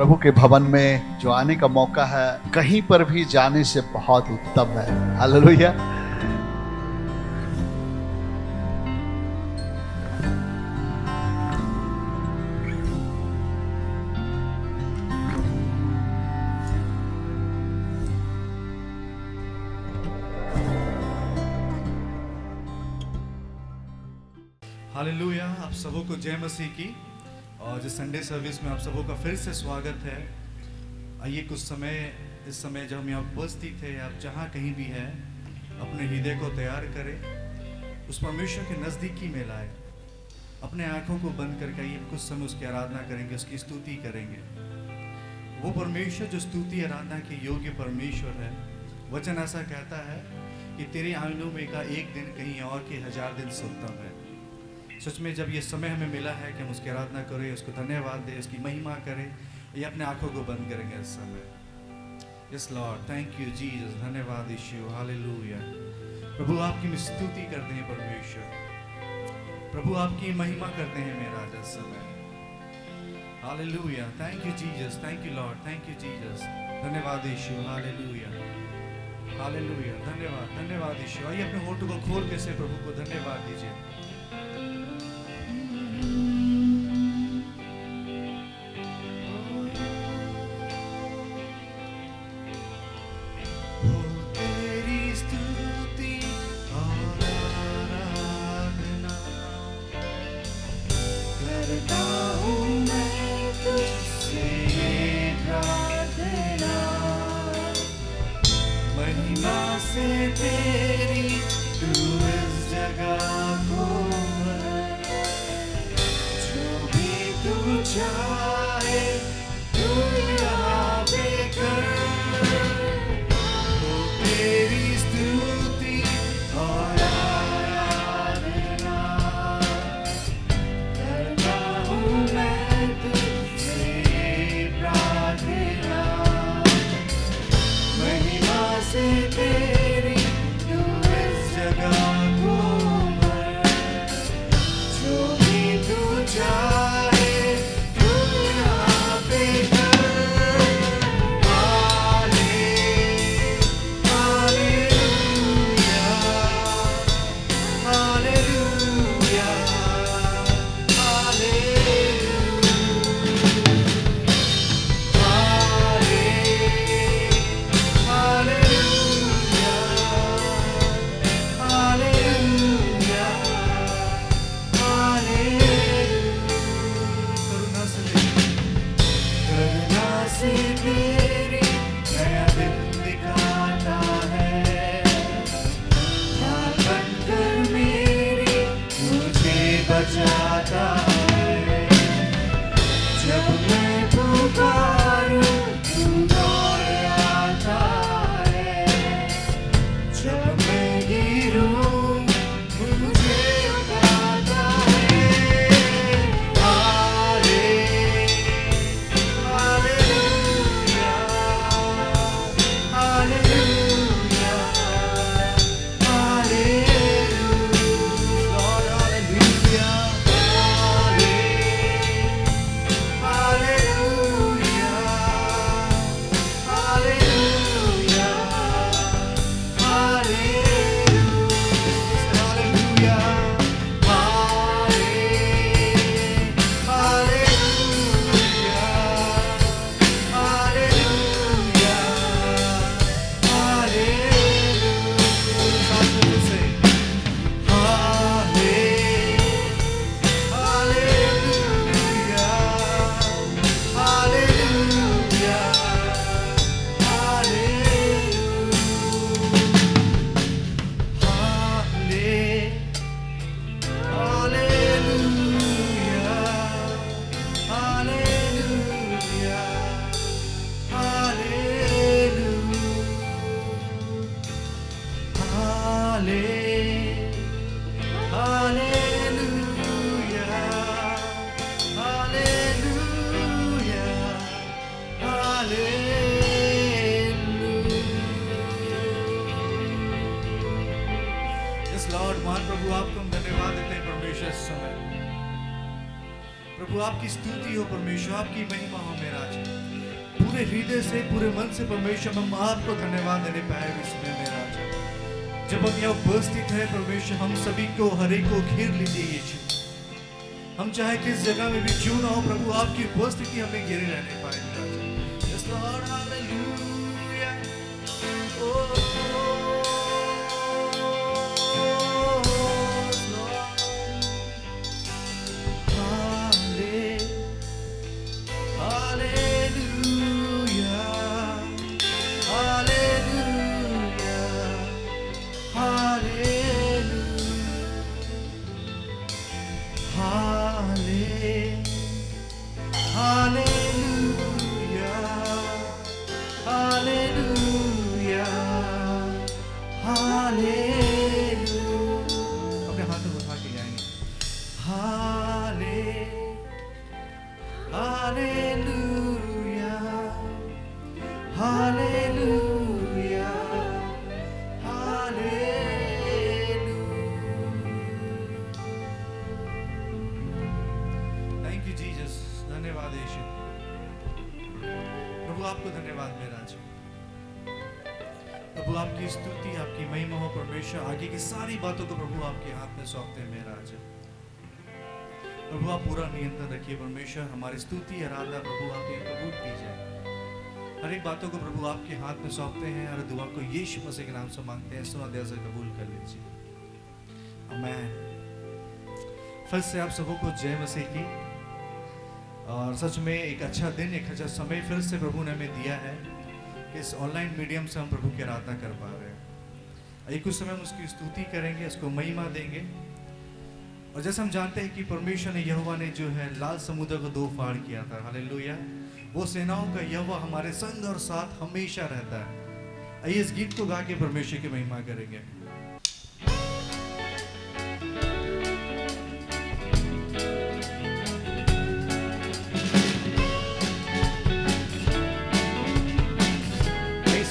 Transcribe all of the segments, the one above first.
प्रभु के भवन में जो आने का मौका है, कहीं पर भी जाने से बहुत उत्तम है। हालेलुया। हालेलुया। आप सबों को जय मसीह की। और जिस संडे सर्विस में आप सबों का फिर से स्वागत है। आइए कुछ समय, इस समय जब हम यहाँ उपस्थित थे, आप जहाँ कहीं भी हैं, अपने हृदय को तैयार करें, उस परमेश्वर के नज़दीकी में लाए। अपने आँखों को बंद करके आइए कुछ समय उसकी आराधना करेंगे, उसकी स्तुति करेंगे। वो परमेश्वर जो स्तुति आराधना के योग्य परमेश्वर है। वचन ऐसा कहता है कि तेरे आंगनों में का एक दिन कहीं और के 1000 दिन से उत्तम है। सच में जब ये समय हमें मिला है कि हम उसकी आराधना करें, उसको धन्यवाद दें, उसकी महिमा करें, ये अपने आंखों को बंद करेंगे इस समय। Yes Lord, thank you Jesus, धन्यवाद यीशु, हालेलुया। प्रभु आपकी स्तुति करते हैं परमेश्वर, प्रभु आपकी महिमा करते हैं मेरा इस समय। Hallelujah, thank you Jesus, thank you Lord, thank you Jesus, धन्यवाद यीशु, हालेलुया, हालेलुया, धन्यवाद, धन्यवाद यीशु। आइए अपने होठों को खोल के से प्रभु को धन्यवाद दीजिए। प्रभु आपकी स्तुति हो परमेश्वर, आपकी महिमा हो मेरा। पूरे हृदय से, पूरे मन से परमेश्वर हम आपको धन्यवाद देने पाए इस समय में राजा। जब हम यहाँ उपस्थित है परमेश्वर, हम सभी को हर एक को घेर लीजिए यीशु। हम चाहे किस जगह में भी क्यों ना हो प्रभु, आपकी उपस्थिति हमें घेरे रहने पाए राजा। Yes, Lord, hallelujah. Oh, Lord. Hallelujah. अपने हाथों को उठा के गाएंगे। Hallelujah, hallelujah, thank you Jesus. धन्यवाद यीशु। प्रभु आपको धन्यवाद मेरा राजा। प्रभु आपकी स्तुति, आपकी महिमा हो परमेश्वर। आगे की सारी बातों को प्रभु आपके हाथ में सौंपते हैं मेरा राजा। प्रभु आप पूरा नियंत्रण रखिए परमेश्वर। हमारी स्तुति आराधना प्रभु आपके कबूल की जाए। हर एक बातों को प्रभु आपके हाथ में सौंपते हैं और दुआ को यीशु मसीह के नाम से मांगते हैं। सुना दिया से कबूल कर लीजिए। आमीन। फिर से आप सबों को जय मसीह की। और सच में एक अच्छा दिन, एक अच्छा समय फिर से प्रभु ने हमें दिया है। इस ऑनलाइन मीडियम से हम प्रभु की आराधना कर पा रहे हैं। एक कुछ समय हम उसकी स्तुति करेंगे, उसको महिमा देंगे। और जैसे हम जानते हैं कि परमेश्वर ने, यहोवा ने जो है लाल समुद्र को दो फाड़ किया था। हालेलुया। वो सेनाओं का यहोवा हमारे संग और साथ हमेशा रहता है। आइए इस गीत को गा के परमेश्वर की महिमा करेंगे।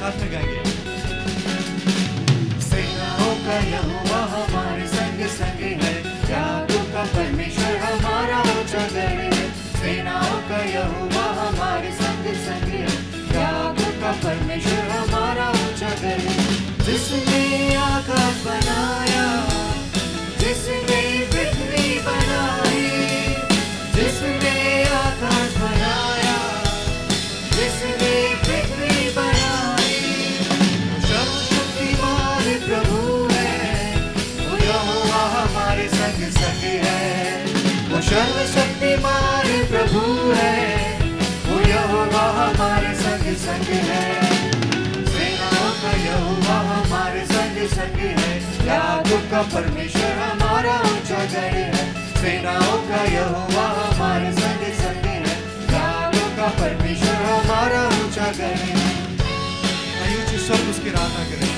साथ में गाएंगे। सेनाओं का यहोवा हमारे संग संग है, याकूब का परमेश्वर हमारा ऊंचा गढ़ है। सेनाओं का यहोवा हमारे संग संग है, याकूब का परमेश्वर हमारा ऊंचा गढ़ है। जिसने आकाश बनाया, जिसने पृथ्वी बनाई, जिसने आकाश बनाया, जिसने पृथ्वी बनाई, प्रभु है, वो यहोवा हमारे संग संग है। वो सर्वशक्तिमान प्रभु है, वो यहोवा हमारे संग संग है। सेनाओं का यहोवा हमारे संग संग है, याकूब का परमेश्वर हमारा ऊंचा गढ़ है। सेनाओं का यहोवा हमारे संग संग है, याकूब का परमेश्वर हमारा ऊंचा गढ़ है। आइए उच्च स्वर में उसकी आराधना करें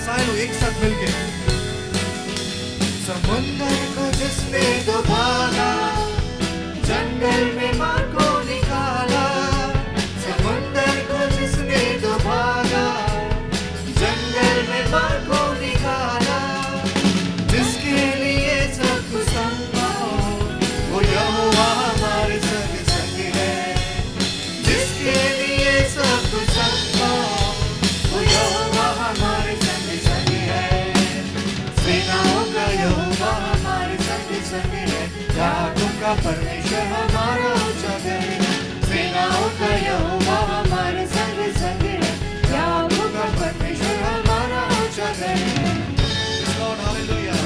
सारे लोग एक साथ मिलके। समुंदर को जिसने डुबाना, जंगल में मार को निकाला। समुंदर को जिसने डुबाना, जंगल में मार को निकाला। जिसके लिए सब कुछ संभव, वो यहोवा हमारे संग संग है। जिसके लिए सब कुछ संभव, वो यहोवा हमारे संग संग है। सेनाओं का यहोवा हमारे संग संग है, याकूब का परमेश्वर हमारा ऊंचा गढ़ है। सेनाओं का यहोवा हमारे संग संग है, याकूब का परमेश्वर हमारा ऊंचा गढ़ है। Lord, hallelujah.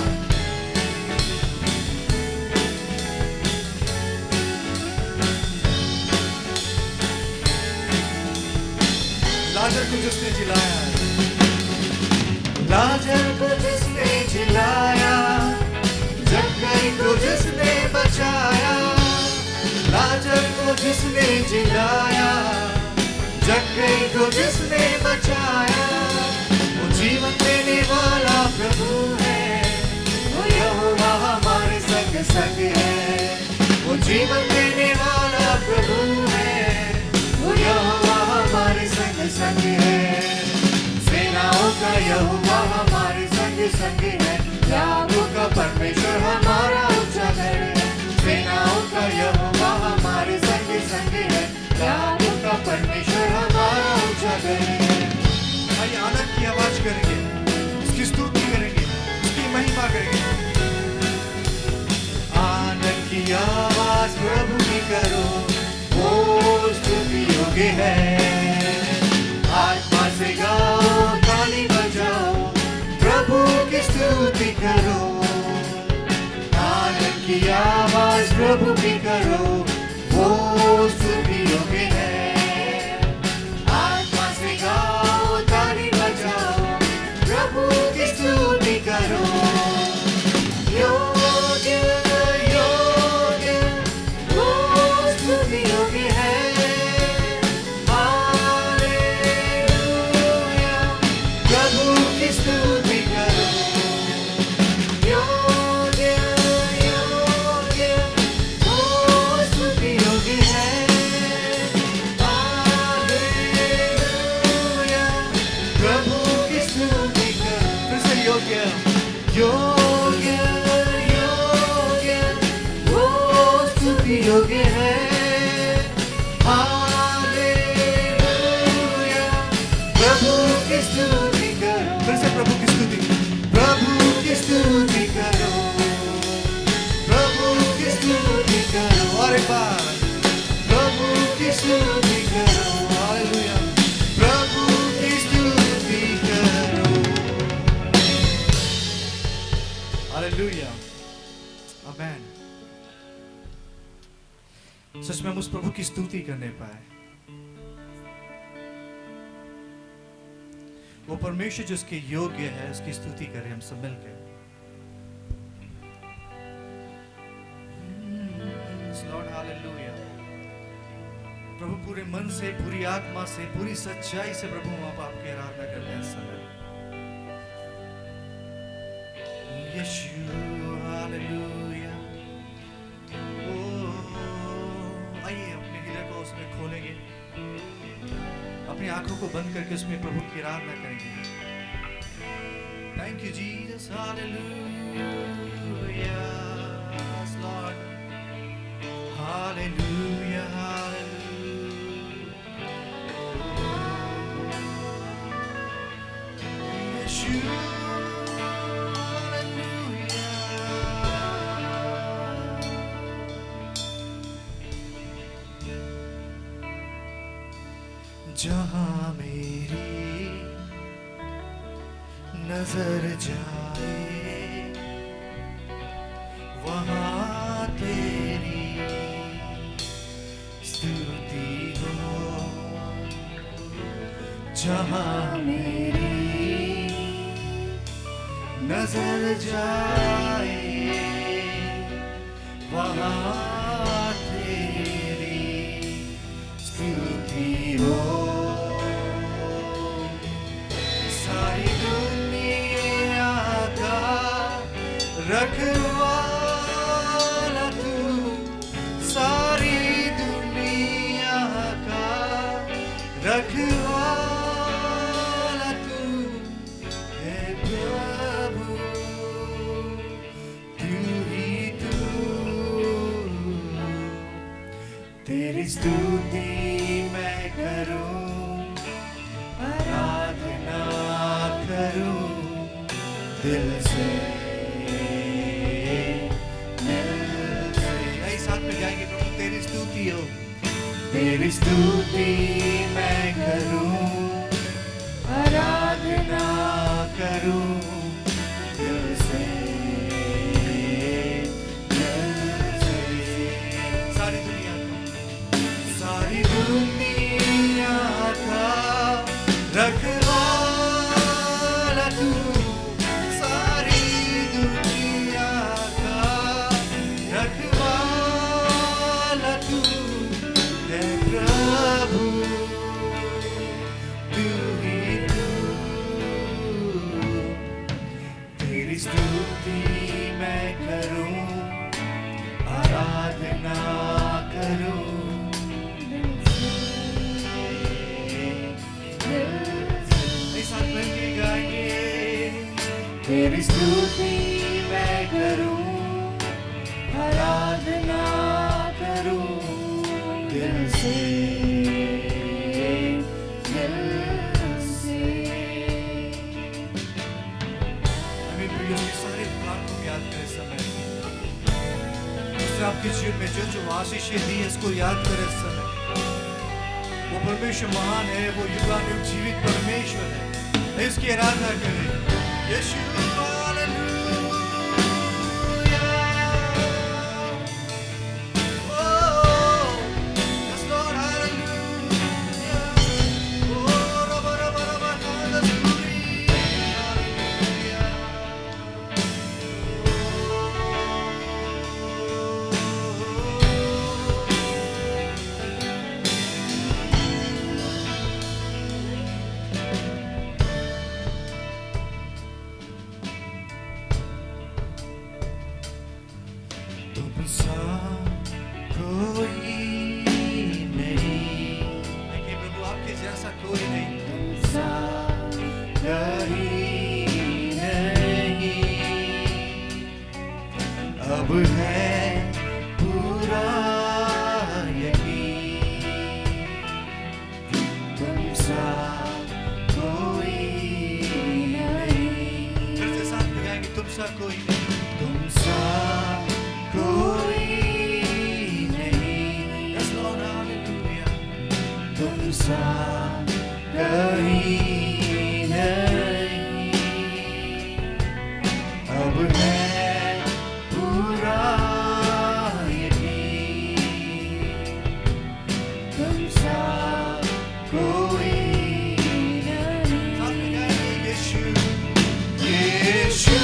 लाजर को जिसने जिलाया, लाजर को जिसने जिलाया, जक्कई को जिसने बचाया। लाजर को जिसने जिलाया, जक्कई को जिसने बचाया। वो जीवन देने वाला प्रभु है, वो यहोवा हमारे संग संग है। वो जीवन देने वाला प्रभु है, वो यहोवा हमारे संग संग है। सेनाओं का यहोवा हमारे संग संग है, याकूब का परमेश्वर हमारा ऊंचा गढ़ है। सेनाओं का यहोवा हमारे संग संग है, याकूब का योग्य है। आत्मा से गाओ, ताली बजाओ, प्रभु की स्तुति करो, आनंद की आवाज प्रभु की करो, वो स्तुति योग्य है। आत्मा से गाओ, ताली बजाओ, प्रभु की स्तुति करो, योग्य योग्य वो स्तुति योग्य है। हालेलुया, प्रभु की स्तुति करो, योग्य योग्य वो स्तुति योग्य है। हालेलुया, प्रभु की स्तुति करो। फिर से योग्य योग्य योग्य वो स्तुति योग्य है। हालेलुया, प्रभु की स्तुति करो। फिर से प्रभु की स्तुति, प्रभु की स्तुति करो, प्रभु की स्तुति करो। और एक बार प्रभु की स्तुति करो। हालेलुया, प्रभु की स्तुति करो। हालेलुया, आमेन। सच में हम उस प्रभु की स्तुति करने पाए, वो परमेश्वर जिसके योग्य है उसकी स्तुति करें हम सब मिलकर। Lord hallelujah. प्रभु पूरे मन से, पूरी आत्मा से, पूरी सच्चाई से प्रभु हम आपकी आराधना करते हैं इस समय। यीशु हालेलुया। आइए अपने हृदय को उसमें खोलेंगे, अपनी आंखों को बंद करके उसमें प्रभु की आराधना करेंगे। Thank you Jesus, hallelujah, Lord hallelujah, hallelujah, यीशु जहाँ मेरी नजर जाए वहाँ तेरी स्तुति हो। जहाँ मेरी नजर जाए वहाँ तेरी स्तुति हो। सारी दुनिया का रखवाला तू, सारी दुनिया का रखवाला तू है प्रभु, तू ही तू। तेरी स्तुति मैं करूं, आराधना करूं दिल से, दिल से। यही साथ में गाएंगे प्रभु तेरी स्तुति हो। तेरी स्तुति मैं करूं, आराधना करूं दिल से, दिल से। सारी दुनिया का रखवाला तू, सारी दुनिया का रखवाला तू है प्रभु, तू ही तू। तेरी स्तुति मैं करूं, आराधना करूं साथ मिलके गाएंगे। तेरी स्तुति मैं करूं, आराधना करूं दिल से, दिल से। हमें प्रिय के सारे उपकार को याद करें समय, उसने आपके जीवन में जो जो आशीषें दी है इसको याद करें समय। वो परमेश्वर महान है, वो युगानुग जीवित परमेश्वर है। इसकी आराधना करें। यीशु hallelujah. Oh, yes Lord, hallelujah. Oh, रबा रबा रबा हालेलुया। तुमसा कोई नहीं, देखिए प्रभु आपके जैसा कोई नहीं, तुमसा कहीं नहीं। अब है पूरा यकीन, तुमसा कोई नहीं। फिर से साथ में गाएंगे, तुमसा कोई नहीं, तुमसा कोई नहीं। Yes Lord, hallelujah। तुमसा कहीं नहीं, अब है पूरा यकीन, तुमसा कोई नहीं। साथ में गाएंगे, यीशु यीशु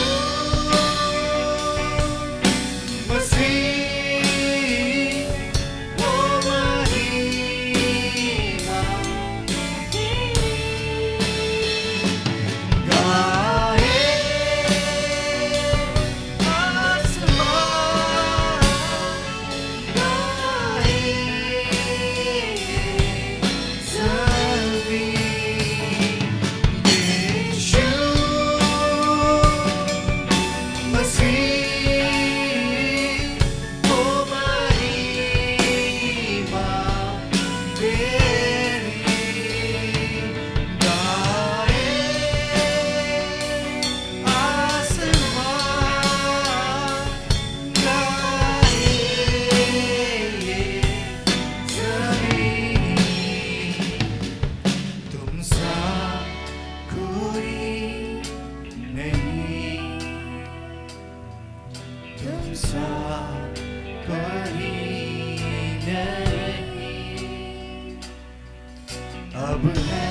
अब है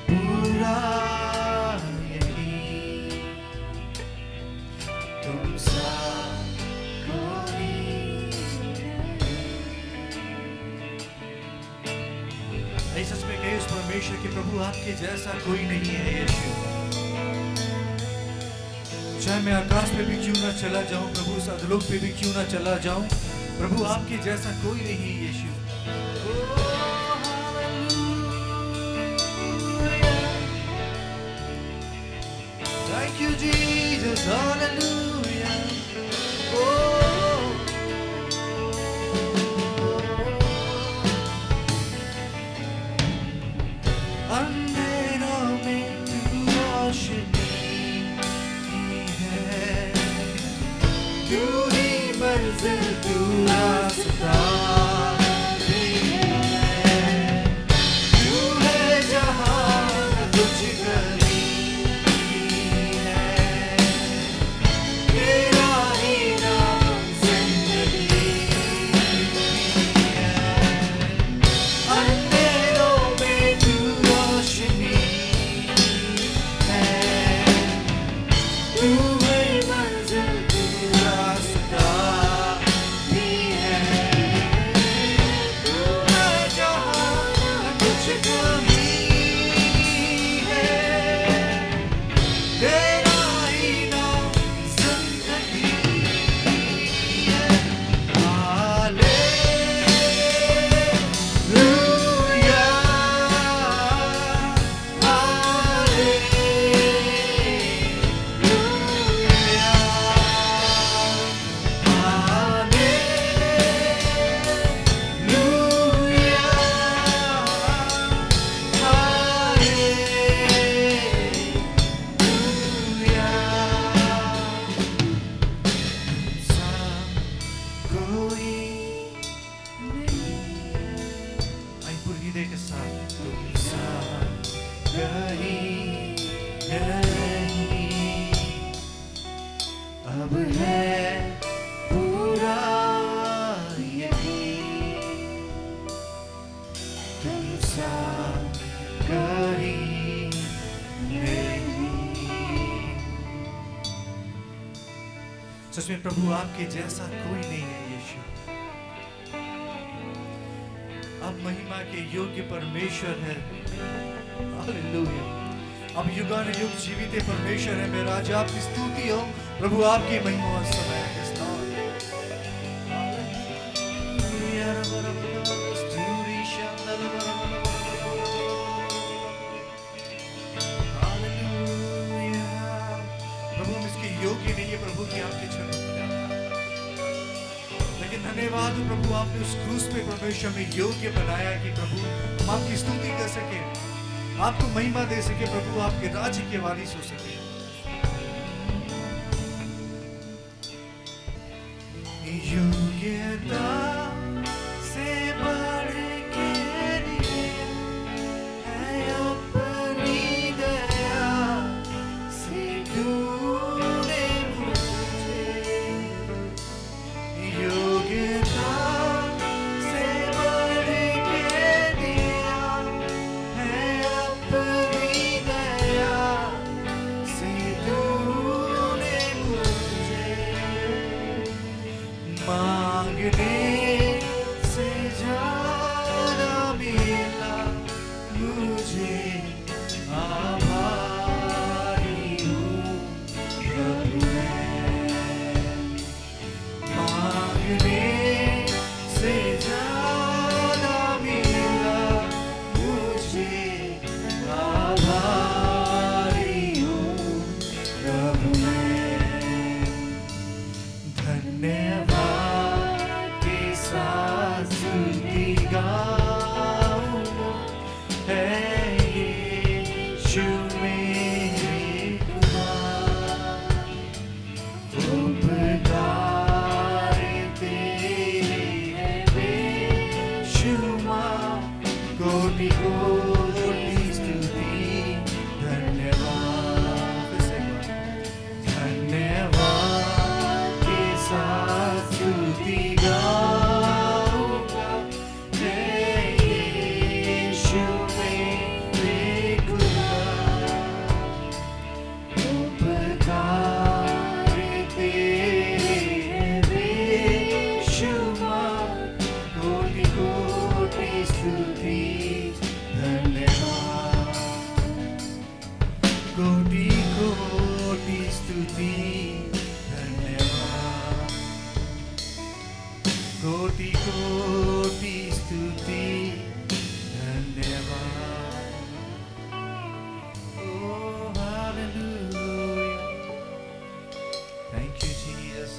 पूरा यकीन, तुमसा कोई नहीं। सच में कहे उस परमेश्वर के प्रभु आपके जैसा कोई नहीं है यीशु। चाहे मैं आकाश पे भी क्यों ना चला जाऊं प्रभु, उस अधलोक पे भी क्यों ना चला जाऊं प्रभु, आपके जैसा कोई नहीं यीशु। Thank you, Jesus, hallelujah. Oh, अंधेरों में तू रोशनी है, तू ही मंजिल, तू रास्ता भी है, तू है जहां तुझ गली है, तेरा ही नाम जिंदगी है। अंधेरों में तू रोशनी है, तू है मंजिल, तू रास्ता हृदय के साथ तुम सा कहीं नहीं, अब है पूरा यकीन, तुम सा कहीं नहीं। सच में प्रभु आपके जैसा कोई नहीं है यीशु। अब महिमा के योग्य परमेश्वर है। हालेलुया। अब युगानुयुग जीवित परमेश्वर है। मेरा राजा आपकी स्तुति हो, प्रभु आपकी महिमा और समय है। प्रभु हम इसके योग्य नहीं है प्रभु की आपके चरणों में आता है। लेकिन धन्यवाद हो प्रभु, आपने उस क्रूस पे परमेश्वर में योग्य बनाया कि प्रभु हम आपकी स्तुति कर सके, आपको महिमा दे सके प्रभु, आपके राज्य के वारिस हो सके। योग्यता से बढ़ के लिए है अपनी दया से तूने मुझे, योग्यता से बढ़ के दिया है अपनी दया से तूने मुझे, मांगने से ज्यादा मिला मुझे, आभारी हूँ प्रभु मैं, मांगने से ज्यादा मिला मुझे, आभारी हूँ प्रभु मैं। धन्यवाद के साथ स्तुति गाऊं, है यीशु मेरे खुदा, उपकार तेरे हैं बेशुमार, कोटि कोटि स्तुति धन्यवाद। धन्यवाद के साथ स्तुति गाऊंगा, है यीशु मेरे खुदा, उपकार तेरे हैं बेशुमार, कोटि कोटि स्तुति धन्यवाद, कोटि कोटि स्तुति धन्यवाद, कोटि कोटि स्तुति धन्यवाद। Oh, hallelujah. Thank you, Jesus.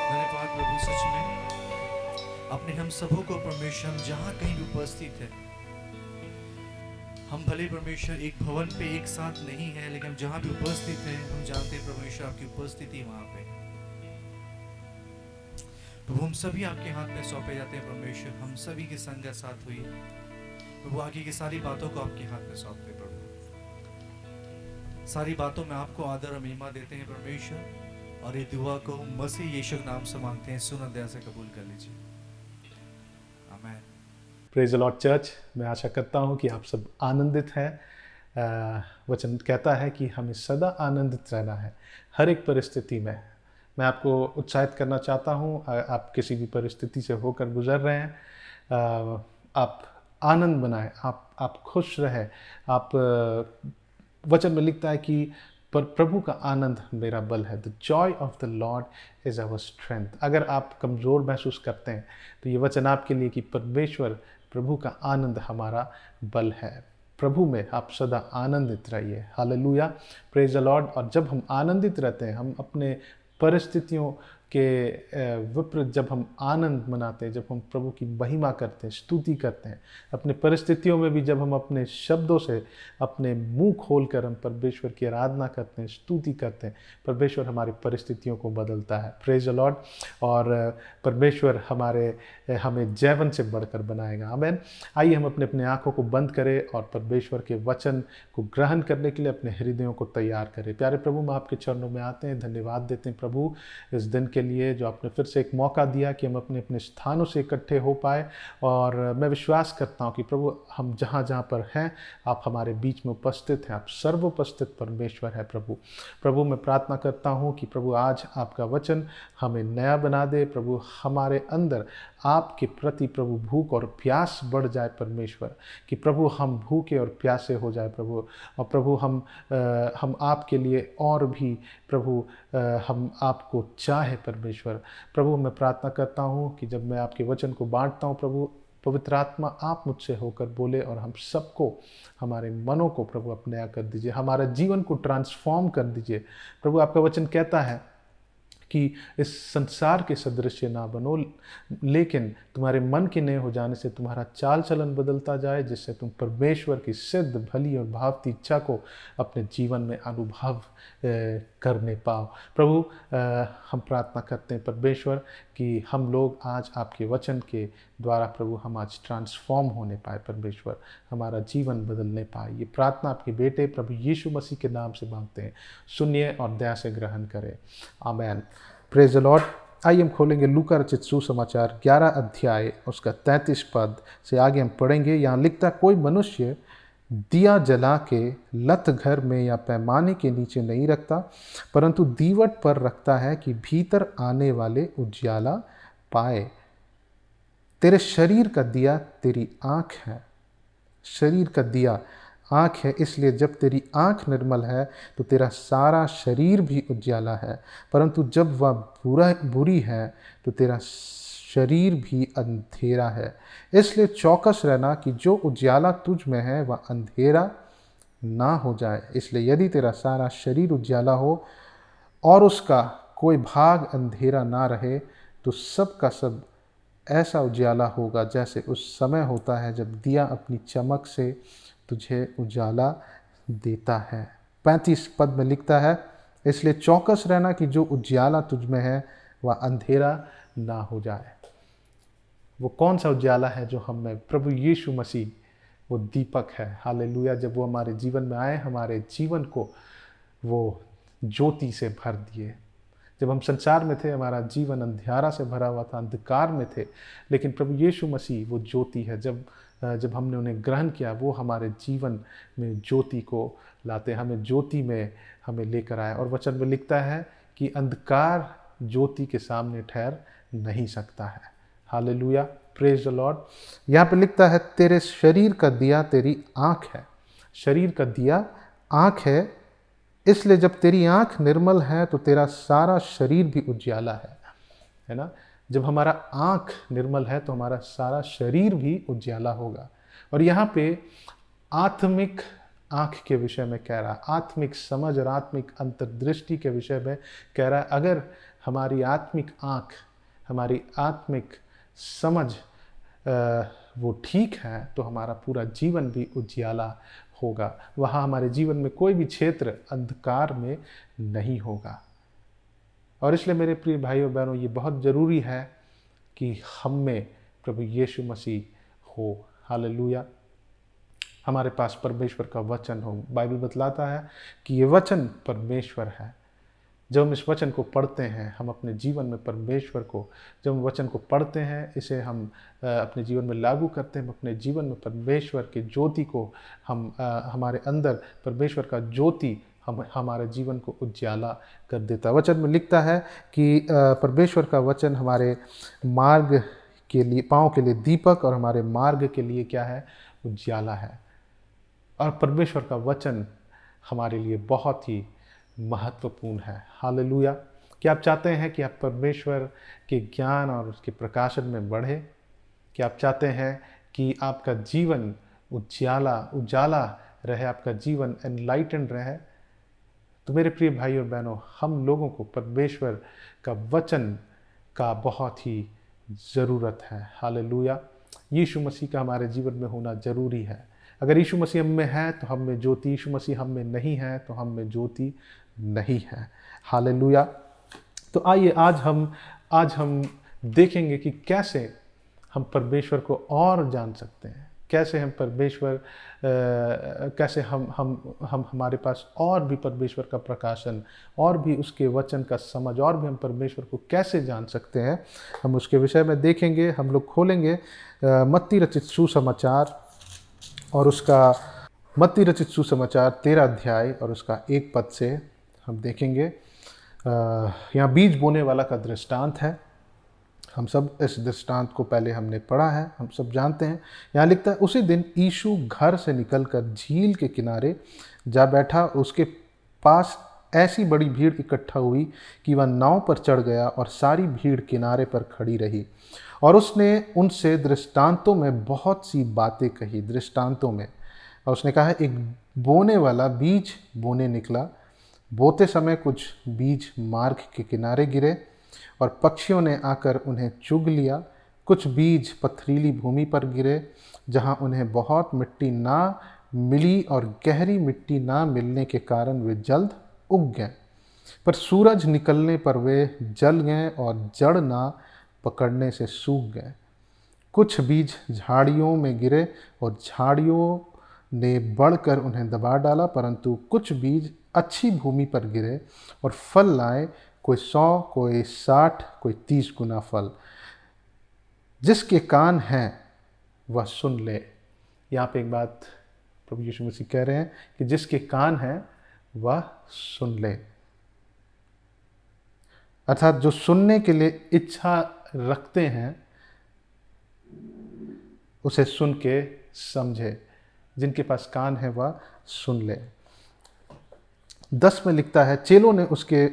धन्यवाद प्रभु, सच में अपने हम सबों को परमेश्वर, हम जहाँ कहीं भी उपस्थित है, हम भले परमेश्वर एक भवन पे एक साथ नहीं है, लेकिन हम जहाँ भी उपस्थित हैं, हम जानते हैं परमेश्वर आपकी उपस्थिति वहाँ पे है। प्रभु हम सभी आपके हाथ में सौंपे जाते हैं परमेश्वर, हम सभी की संगत साथ हुई प्रभु, आगे की सारी बातों को आपके हाथ में सौंपते प्रभु, सारी बातों में आपको आदर और महिमा देते हैं परमेश्वर, और ये दुआ को मसीह यीशु के नाम से मांगते हैं, सुन दया से कबूल कर लीजिए, आमीन। प्रेज द लॉर्ड चर्च, मैं आशा करता हूँ कि आप सब आनंदित हैं। वचन कहता है कि हमें सदा आनंदित रहना है हर एक परिस्थिति में। मैं आपको उत्साहित करना चाहता हूँ, आप किसी भी परिस्थिति से होकर गुजर रहे हैं, आप आनंद बनाएं, आप खुश रहें। आप वचन में लिखता है कि पर प्रभु का आनंद मेरा बल है। The joy of the Lord is our strength. अगर आप कमज़ोर महसूस करते हैं तो ये वचन आपके लिए कि परमेश्वर प्रभु का आनंद हमारा बल है। प्रभु में आप सदा आनंदित रहिए। Hallelujah, praise the Lord. और जब हम आनंदित रहते हैं, हम अपने परिस्थितियों कि विपरीत जब हम आनंद मनाते हैं, जब हम प्रभु की महिमा करते हैं, स्तुति करते हैं, अपने परिस्थितियों में भी जब हम अपने शब्दों से अपने मुंह खोलकर हम परमेश्वर की आराधना करते हैं, स्तुति करते हैं, परमेश्वर हमारी परिस्थितियों को बदलता है। Praise the Lord. और परमेश्वर हमें जैवन से बढ़कर बनाएगा। आमीन। आइए हम अपने अपने आँखों को बंद करें और परमेश्वर के वचन को ग्रहण करने के लिए अपने हृदयों को तैयार करें। प्यारे प्रभु, हम आपके चरणों में आते हैं, धन्यवाद देते हैं प्रभु इस दिन के लिए जो आपने फिर से एक मौका दिया कि हम अपने अपने स्थानों से इकट्ठे हो पाए। और मैं विश्वास करता हूँ कि प्रभु हम जहाँ जहाँ पर हैं आप हमारे बीच में उपस्थित हैं, आप सर्वोपस्थित परमेश्वर है प्रभु मैं प्रार्थना करता हूँ कि प्रभु आज आपका वचन हमें नया बना दे प्रभु, हमारे अंदर आपके प्रति प्रभु भूख और प्यास बढ़ जाए परमेश्वर, कि प्रभु हम भूखे और प्यासे हो जाए प्रभु। और प्रभु हम आपके लिए और भी प्रभु हम आपको चाहे परमेश्वर। प्रभु मैं प्रार्थना करता हूँ कि जब मैं आपके वचन को बांटता हूँ प्रभु, पवित्र आत्मा आप मुझसे होकर बोले और हम सबको, हमारे मनों को प्रभु अपने कर दीजिए, हमारे जीवन को ट्रांसफॉर्म कर दीजिए प्रभु। आपका वचन कहता है कि इस संसार के सदृश्य ना बनो, लेकिन तुम्हारे मन के नए हो जाने से तुम्हारा चाल चलन बदलता जाए, जिससे तुम परमेश्वर की सिद्ध भली और भावती इच्छा को अपने जीवन में अनुभव करने पाओ प्रभु। हम प्रार्थना करते हैं परमेश्वर कि हम लोग आज आपके वचन के द्वारा प्रभु हम आज ट्रांसफॉर्म होने पाए परमेश्वर, हमारा जीवन बदलने पाए। ये प्रार्थना आपके बेटे प्रभु यीशु मसीह के नाम से मांगते हैं, सुनिए और दया से ग्रहण करें। आमेन। Praise the Lord. आइए हम खोलेंगे लूका रचित सुसमाचार 11 अध्याय उसका 33 पद से आगे हम पढ़ेंगे। यहाँ लिखता, कोई मनुष्य दिया जला के लत घर में या पैमाने के नीचे नहीं रखता, परंतु दीवट पर रखता है कि भीतर आने वाले उजियाला पाए। तेरे शरीर का दिया तेरी आँख है। शरीर का दिया आँख है, इसलिए जब तेरी आँख निर्मल है तो तेरा सारा शरीर भी उजियाला है, परंतु जब वह बुरी है तो तेरा शरीर भी अंधेरा है। इसलिए चौकस रहना कि जो उजियाला तुझ में है वह अंधेरा ना हो जाए। इसलिए यदि तेरा सारा शरीर उजियाला हो और उसका कोई भाग अंधेरा ना रहे, तो सब का सब ऐसा उजियाला होगा जैसे उस समय होता है जब दिया अपनी चमक से तुझे उजाला देता है। 35 पद में लिखता है, इसलिए चौकस रहना कि जो उजियाला तुझ में है वह अंधेरा ना हो जाए। वो कौन सा उजियाला है जो हम में? प्रभु यीशु मसीह वो दीपक है। हालेलुया। जब वो हमारे जीवन में आए, हमारे जीवन को वो ज्योति से भर दिए। जब हम संसार में थे हमारा जीवन अंधियारा से भरा हुआ था, अंधकार में थे, लेकिन प्रभु यीशु मसीह वो ज्योति है। जब हमने उन्हें ग्रहण किया, वो हमारे जीवन में ज्योति को लाते, हमें ज्योति में हमें लेकर आए। और वचन में लिखता है कि अंधकार ज्योति के सामने ठहर नहीं सकता है। हालेलुया। Praise the Lord. यहाँ पे लिखता है, तेरे शरीर का दिया तेरी आँख है। शरीर का दिया आँख है, इसलिए जब तेरी आँख निर्मल है तो तेरा सारा शरीर भी उजियाला है ना। जब हमारा आँख निर्मल है तो हमारा सारा शरीर भी उजियाला होगा। और यहाँ पे आत्मिक आँख के विषय में कह रहा है, आत्मिक समझ और आत्मिक अंतर्दृष्टि के विषय में कह रहा है। अगर हमारी आत्मिक आँख, हमारी आत्मिक समझ वो ठीक है तो हमारा पूरा जीवन भी उजियाला होगा। वहाँ हमारे जीवन में कोई भी क्षेत्र अंधकार में नहीं होगा। और इसलिए मेरे प्रिय भाइयों बहनों, ये बहुत ज़रूरी है कि हम में प्रभु यीशु मसीह हो। हालेलुया। हमारे पास परमेश्वर का वचन हो। बाइबल बतलाता है कि ये वचन परमेश्वर है। जब हम इस वचन को पढ़ते हैं, हम अपने जीवन में परमेश्वर को, जब हम वचन को पढ़ते हैं, इसे हम अपने जीवन में लागू करते हैं, हम अपने जीवन में परमेश्वर के ज्योति को हमारे अंदर परमेश्वर का ज्योति हमारे जीवन को उजियाला कर देता है। वचन में लिखता है कि परमेश्वर का वचन हमारे मार्ग के लिए, पाँव के लिए दीपक और हमारे मार्ग के लिए क्या है? उजियाला है। और परमेश्वर का वचन हमारे लिए बहुत ही महत्वपूर्ण है। हालेलुया। क्या आप चाहते हैं कि आप परमेश्वर के ज्ञान और उसके प्रकाशन में बढ़े? क्या आप चाहते हैं कि आपका जीवन उजाला रहे, आपका जीवन एनलाइटेंड रहे? तो मेरे प्रिय भाई और बहनों, हम लोगों को परमेश्वर का वचन का बहुत ही ज़रूरत है। हालेलुया। यीशु मसीह का हमारे जीवन में होना ज़रूरी है। अगर यीशु मसीह हम में है तो हम में ज्योति, यीशु मसीह हम में नहीं है तो हम में ज्योति नहीं है। हालेलुया। तो आइए आज हम देखेंगे कि कैसे हम परमेश्वर को और जान सकते हैं, कैसे हम परमेश्वर कैसे हम हमारे पास और भी परमेश्वर का प्रकाशन और भी उसके वचन का समझ और भी हम परमेश्वर को कैसे जान सकते हैं, हम उसके विषय में देखेंगे। हम लोग खोलेंगे मत्ती रचित सुसमाचार और उसका मत्ती रचित सुसमाचार 13 अध्याय और उसका 1 पद से हम देखेंगे। यहाँ बीज बोने वाला का दृष्टांत है। हम सब इस दृष्टांत को पहले हमने पढ़ा है, हम सब जानते हैं। यहाँ लिखता है, उसी दिन यीशु घर से निकलकर झील के किनारे जा बैठा। उसके पास ऐसी बड़ी भीड़ इकट्ठा हुई कि वह नाव पर चढ़ गया और सारी भीड़ किनारे पर खड़ी रही। और उसने उनसे दृष्टांतों में बहुत सी बातें कही। दृष्टांतों में और उसने कहा, एक बोने वाला बीज बोने निकला। बोते समय कुछ बीज मार्ग के किनारे गिरे और पक्षियों ने आकर उन्हें चुग लिया। कुछ बीज पथरीली भूमि पर गिरे, जहाँ उन्हें बहुत मिट्टी ना मिली और गहरी मिट्टी ना मिलने के कारण वे जल्द उग गए। पर सूरज निकलने पर वे जल गए और जड़ ना पकड़ने से सूख गए। कुछ बीज झाड़ियों में गिरे और झाड़ियों ने बढ़कर उन्हें दबा डाला। परंतु कुछ बीज अच्छी भूमि पर गिरे और फल लाए, कोई 100, कोई 60, कोई 30 गुना फल। जिसके कान हैं वह सुन ले। यहाँ पे एक बात प्रभु यीशु मसीह कह रहे हैं कि जिसके कान हैं वह सुन ले, अर्थात जो सुनने के लिए इच्छा रखते हैं उसे सुन के समझे। जिनके पास कान है वह सुन ले। 10 में लिखता है, चेलों ने उसके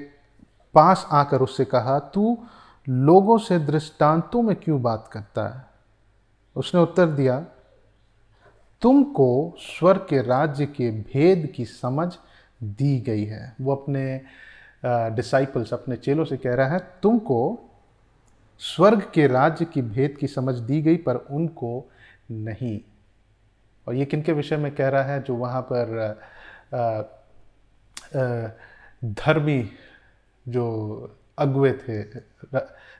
पास आकर उससे कहा, तू लोगों से दृष्टांतों में क्यों बात करता है? उसने उत्तर दिया, तुमको स्वर्ग के राज्य के भेद की समझ दी गई है। वो अपने डिसाइपल्स, अपने चेलों से कह रहा है, तुमको स्वर्ग के राज्य की भेद की समझ दी गई पर उनको नहीं। और ये किनके विषय में कह रहा है? जो वहाँ पर धर्मी जो अगुवे थे,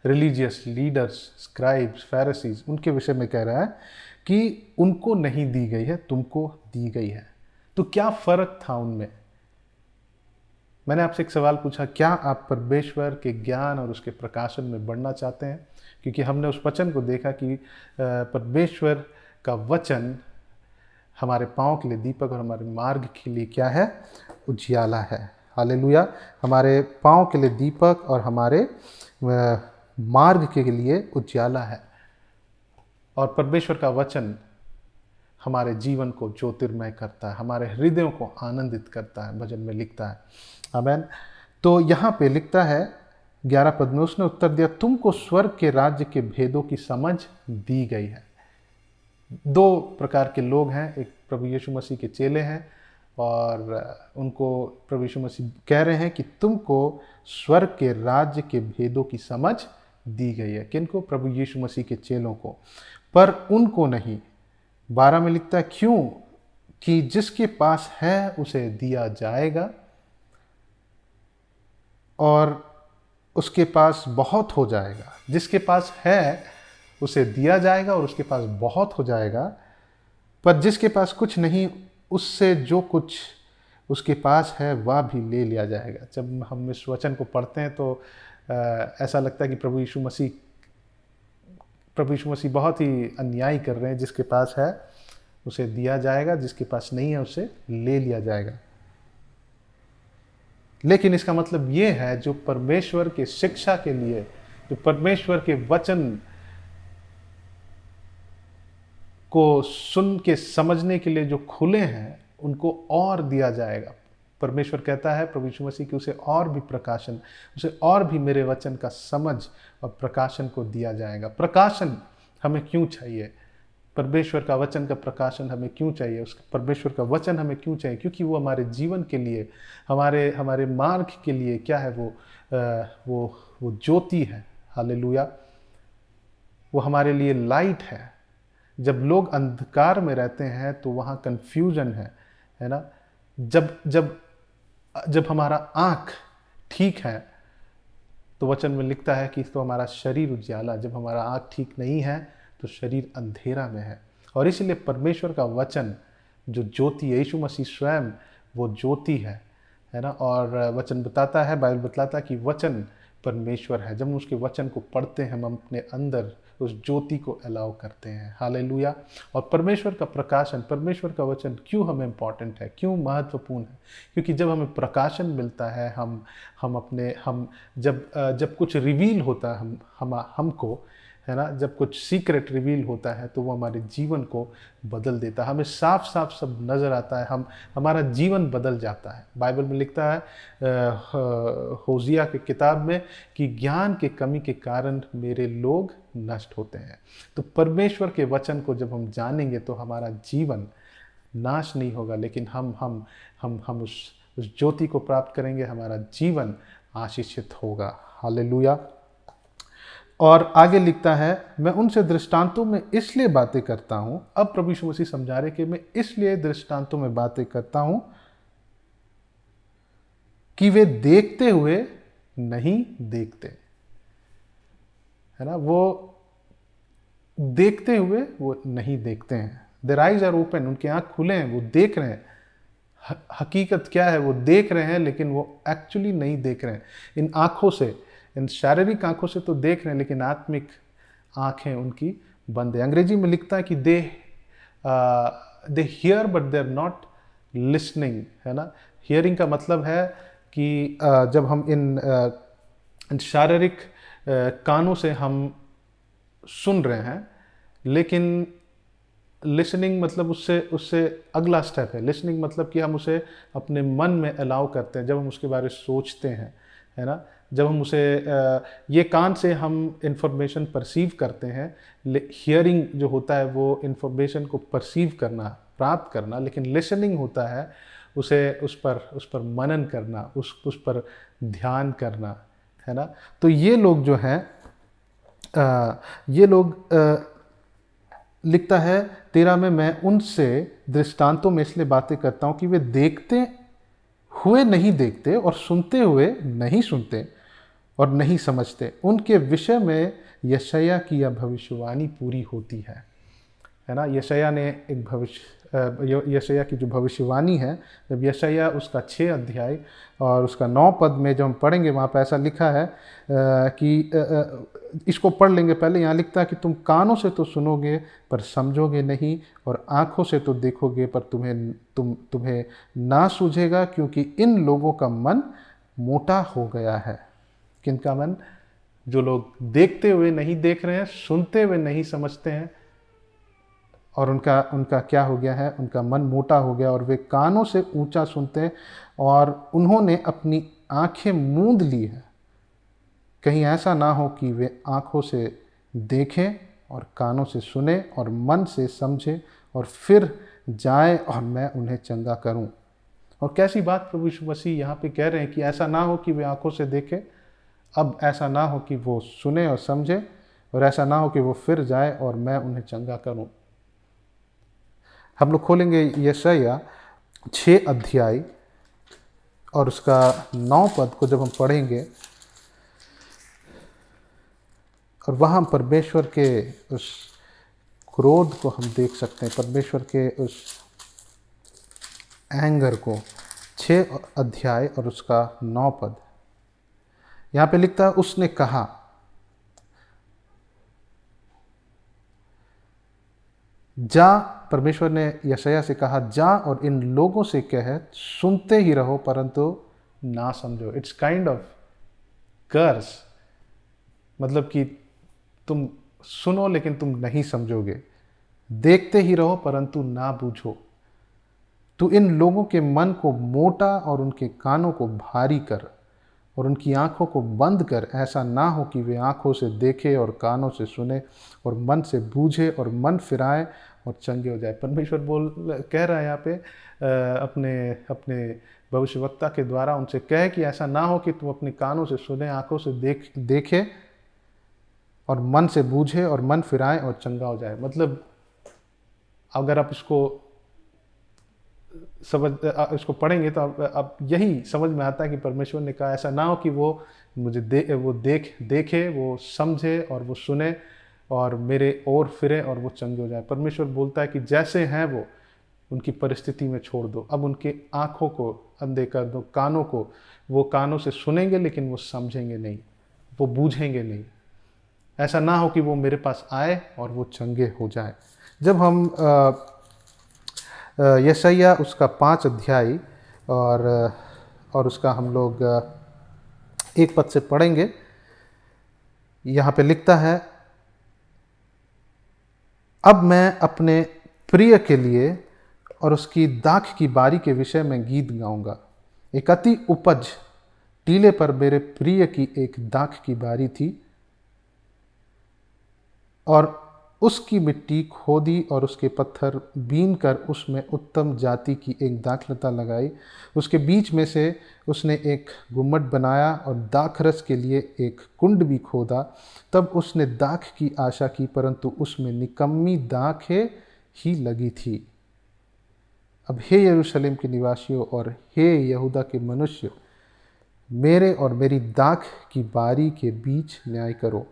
रिलीजियस लीडर्स, स्क्राइब्स, फैरिसीज, उनके विषय में कह रहा है कि उनको नहीं दी गई है, तुमको दी गई है। तो क्या फ़र्क था उनमें? मैंने आपसे एक सवाल पूछा, क्या आप परमेश्वर के ज्ञान और उसके प्रकाशन में बढ़ना चाहते हैं? क्योंकि हमने उस वचन को देखा कि परमेश्वर का वचन हमारे पाँव के लिए दीपक और हमारे मार्ग के लिए क्या है? उजियाला है। हालेलुया। हमारे पाँव के लिए दीपक और हमारे मार्ग के लिए उजियाला है। और परमेश्वर का वचन हमारे जीवन को ज्योतिर्मय करता है, हमारे हृदयों को आनंदित करता है। भजन में लिखता है, आमीन। तो यहाँ पे लिखता है 11 पद में, उसने उत्तर दिया, तुमको स्वर्ग के राज्य के भेदों की समझ दी गई है। 2 प्रकार के लोग हैं, एक प्रभु यीशु मसीह के चेले हैं और उनको प्रभु यीशु मसीह कह रहे हैं कि तुमको स्वर्ग के राज्य के भेदों की समझ दी गई है। किनको? प्रभु यीशु मसीह के चेलों को, पर उनको नहीं। 12 में लिखता है, क्यों? कि जिसके पास है उसे दिया जाएगा और उसके पास बहुत हो जाएगा। जिसके पास है उसे दिया जाएगा और उसके पास बहुत हो जाएगा। पर जिसके पास कुछ नहीं, उससे जो कुछ उसके पास है वह भी ले लिया जाएगा। जब हम इस वचन को पढ़ते हैं तो ऐसा लगता है कि प्रभु यीशु मसीह बहुत ही अन्याय कर रहे हैं। जिसके पास है उसे दिया जाएगा, जिसके पास नहीं है उसे ले लिया जाएगा। लेकिन इसका मतलब ये है, जो परमेश्वर के शिक्षा के लिए, जो परमेश्वर के वचन को सुन के समझने के लिए जो खुले हैं, उनको और दिया जाएगा। परमेश्वर कहता है प्रभु यीशु मसीह कि उसे और भी प्रकाशन, उसे और भी मेरे वचन का समझ और प्रकाशन को दिया जाएगा। प्रकाशन हमें क्यों चाहिए? परमेश्वर का वचन का प्रकाशन हमें क्यों चाहिए, उस परमेश्वर का वचन हमें क्यों चाहिए? क्योंकि वो हमारे जीवन के लिए, हमारे हमारे मार्ग के लिए क्या है, वो ज्योति है। हालेलुया। वो हमारे लिए लाइट है। जब लोग अंधकार में रहते हैं तो वहाँ कन्फ्यूजन है ना। जब जब जब हमारा आँख ठीक है तो वचन में लिखता है कि तो हमारा शरीर उजियाला, जब हमारा आँख ठीक नहीं है तो शरीर अंधेरा में है। और इसलिए परमेश्वर का वचन जो ज्योति है, यीशु मसीह स्वयं वो ज्योति है ना। और वचन बताता है, बाइबल बताता है कि वचन परमेश्वर है। जब हम उसके वचन को पढ़ते हैं, हम अपने अंदर उस ज्योति को अलाउ करते हैं। हालेलुया। और परमेश्वर का प्रकाशन, परमेश्वर का वचन क्यों हमें इम्पॉर्टेंट है, क्यों महत्वपूर्ण है? क्योंकि जब हमें प्रकाशन मिलता है, हम जब कुछ रिवील होता है हमको, है ना, जब कुछ सीक्रेट रिवील होता है तो वो हमारे जीवन को बदल देता है। हमें साफ साफ सब नज़र आता है, हमारा जीवन बदल जाता है। बाइबल में लिखता है होजिया के किताब में कि ज्ञान के कमी के कारण मेरे लोग नष्ट होते हैं। तो परमेश्वर के वचन को जब हम जानेंगे तो हमारा जीवन नाश नहीं होगा, लेकिन हम उस ज्योति को प्राप्त करेंगे, हमारा जीवन आशीषित होगा। हालेलुया। और आगे लिखता है, मैं उनसे दृष्टांतों में इसलिए बातें करता हूँ। अब प्रभु यीशु मसीह समझा रहे कि मैं इसलिए दृष्टांतों में बातें करता हूँ कि वे देखते हुए नहीं देखते, है ना। वो देखते हुए वो नहीं देखते हैं। देयर आइज आर ओपन, उनके आँख खुले हैं, वो देख रहे हैं। हकीकत क्या है, वो देख रहे हैं लेकिन वो एक्चुअली नहीं देख रहे हैं। इन आँखों से, इन शारीरिक आंखों से तो देख रहे हैं, लेकिन आत्मिक आंखें उनकी बंद है। अंग्रेजी में लिखता है कि they hear but they are not listening, है ना। हियरिंग का मतलब है कि जब हम इन शारीरिक कानों से हम सुन रहे हैं, लेकिन लिसनिंग मतलब उससे अगला स्टेप है। लिसनिंग मतलब कि हम उसे अपने मन में अलाउ करते हैं, जब हम उसके बारे में सोचते हैं, है ना। जब हम उसे ये कान से हम इंफॉर्मेशन परसीव करते हैं। हियरिंग जो होता है वो इंफॉर्मेशन को परसीव करना, प्राप्त करना, लेकिन लिसनिंग होता है उसे उस पर मनन करना, उस पर ध्यान करना, है ना। तो ये लोग जो हैं, ये लोग लिखता है 13 में, मैं उनसे दृष्टांतों में इसलिए बातें करता हूँ कि वे देखते हुए नहीं देखते और सुनते हुए नहीं सुनते और नहीं समझते। उनके विषय में यशायाह की यह भविष्यवाणी पूरी होती है ना। यशायाह ने यशायाह की जो भविष्यवाणी है, जब यशायाह उसका 6 अध्याय और उसका 9 पद में जब हम पढ़ेंगे, वहाँ पर ऐसा लिखा है कि इसको पढ़ लेंगे पहले। यहाँ लिखता है कि तुम कानों से तो सुनोगे पर समझोगे नहीं, और आँखों से तो देखोगे पर तुम्हें ना सूझेगा, क्योंकि इन लोगों का मन मोटा हो गया है। किनका मन? जो लोग देखते हुए नहीं देख रहे हैं, सुनते हुए नहीं समझते हैं, और उनका क्या हो गया है? उनका मन मोटा हो गया, और वे कानों से ऊंचा सुनते हैं और उन्होंने अपनी आंखें मूंद ली है। कहीं ऐसा ना हो कि वे आंखों से देखें और कानों से सुने और मन से समझें और फिर जाए और मैं उन्हें चंगा करूं। और कैसी बात प्रभु यीशु मसीह यहाँ पे कह रहे हैं कि ऐसा ना हो कि वे आंखों से देखें, अब ऐसा ना हो कि वो सुने और समझे, और ऐसा ना हो कि वो फिर जाए और मैं उन्हें चंगा करूं। हम लोग खोलेंगे यशायाह 6 अध्याय और उसका 9 पद को जब हम पढ़ेंगे, और वहाँ परमेश्वर के उस क्रोध को हम देख सकते हैं, परमेश्वर के उस एंगर को। 6 अध्याय और उसका 9 पद, यहाँ पे लिखता है, उसने कहा, जा, परमेश्वर ने यशायाह से कहा, जा और इन लोगों से कह, सुनते ही रहो परंतु ना समझो। इट्स काइंड ऑफ कर्स, मतलब कि तुम सुनो लेकिन तुम नहीं समझोगे, देखते ही रहो परंतु ना बूझो। तू इन लोगों के मन को मोटा और उनके कानों को भारी कर और उनकी आँखों को बंद कर, ऐसा ना हो कि वे आँखों से देखे और कानों से सुने और मन से बूझे और मन फिराए और चंगे हो जाए। परमेश्वर कह रहा है यहाँ पे अपने अपने भविष्यवक्ता के द्वारा उनसे कहे कि ऐसा ना हो कि तुम अपने कानों से सुने, आँखों से देखे और मन से बूझे और मन फिराए और चंगा हो जाए। मतलब अगर आप इसको पढ़ेंगे तो अब यही समझ में आता है कि परमेश्वर ने कहा ऐसा ना हो कि वो मुझे देखे, वो समझे और वो सुने और मेरे ओर फिरे और वो चंगे हो जाए। परमेश्वर बोलता है कि जैसे हैं वो उनकी परिस्थिति में छोड़ दो, अब उनके आँखों को अंधे कर दो, कानों को, वो कानों से सुनेंगे लेकिन वो समझेंगे नहीं, वो बूझेंगे नहीं। ऐसा ना हो कि वो मेरे पास आए और वो चंगे हो जाए। जब हम यशायाह उसका 5 अध्याय और उसका हम लोग 1 पद से पढ़ेंगे, यहाँ पे लिखता है, अब मैं अपने प्रिय के लिए और उसकी दाख की बारी के विषय में गीत गाऊंगा। एक अति उपज टीले पर मेरे प्रिय की एक दाख की बारी थी और उसकी मिट्टी खोदी और उसके पत्थर बीन कर उसमें उत्तम जाति की एक दाखलता लगाई। उसके बीच में से उसने एक गुम्मट बनाया और दाखरस के लिए एक कुंड भी खोदा। तब उसने दाख की आशा की, परंतु उसमें निकम्मी दाखें ही लगी थी। अब हे यरूशलेम के निवासियों और हे यहूदा के मनुष्य, मेरे और मेरी दाख की बारी के बीच न्याय करो।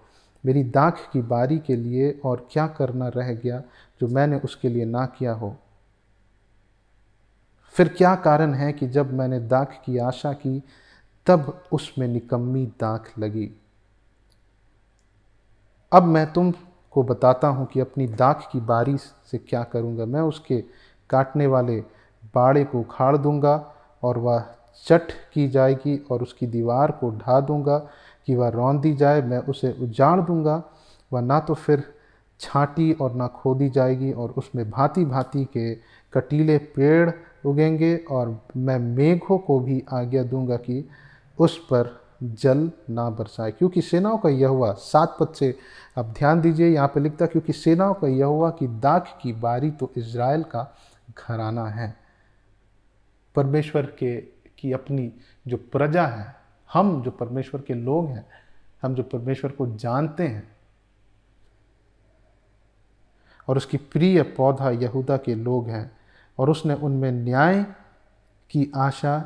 मेरी दाख की बारी के लिए और क्या करना रह गया जो मैंने उसके लिए ना किया हो? फिर क्या कारण है कि जब मैंने दाख की आशा की तब उसमें निकम्मी दाख लगी? अब मैं तुमको बताता हूँ कि अपनी दाख की बारी से क्या करूँगा। मैं उसके काटने वाले बाड़े को उखाड़ दूँगा और वह चट की जाएगी और उसकी दीवार को ढा दूँगा कि वह रौंदी जाए। मैं उसे उजाड़ दूँगा, वह ना तो फिर छाँटी और ना खोदी जाएगी और उसमें भांति भांति के कटीले पेड़ उगेंगे और मैं मेघों को भी आज्ञा दूँगा कि उस पर जल ना बरसाए। क्योंकि सेनाओं का यहोवा, 7 पद से आप ध्यान दीजिए, यहाँ पे लिखता, क्योंकि सेनाओं का यहोवा की दाख की बारी तो इज़राइल का घराना है। परमेश्वर की अपनी जो प्रजा है, हम जो परमेश्वर के लोग हैं, हम जो परमेश्वर को जानते हैं और उसकी प्रिय पौधा यहूदा के लोग हैं, और उसने उनमें न्याय की आशा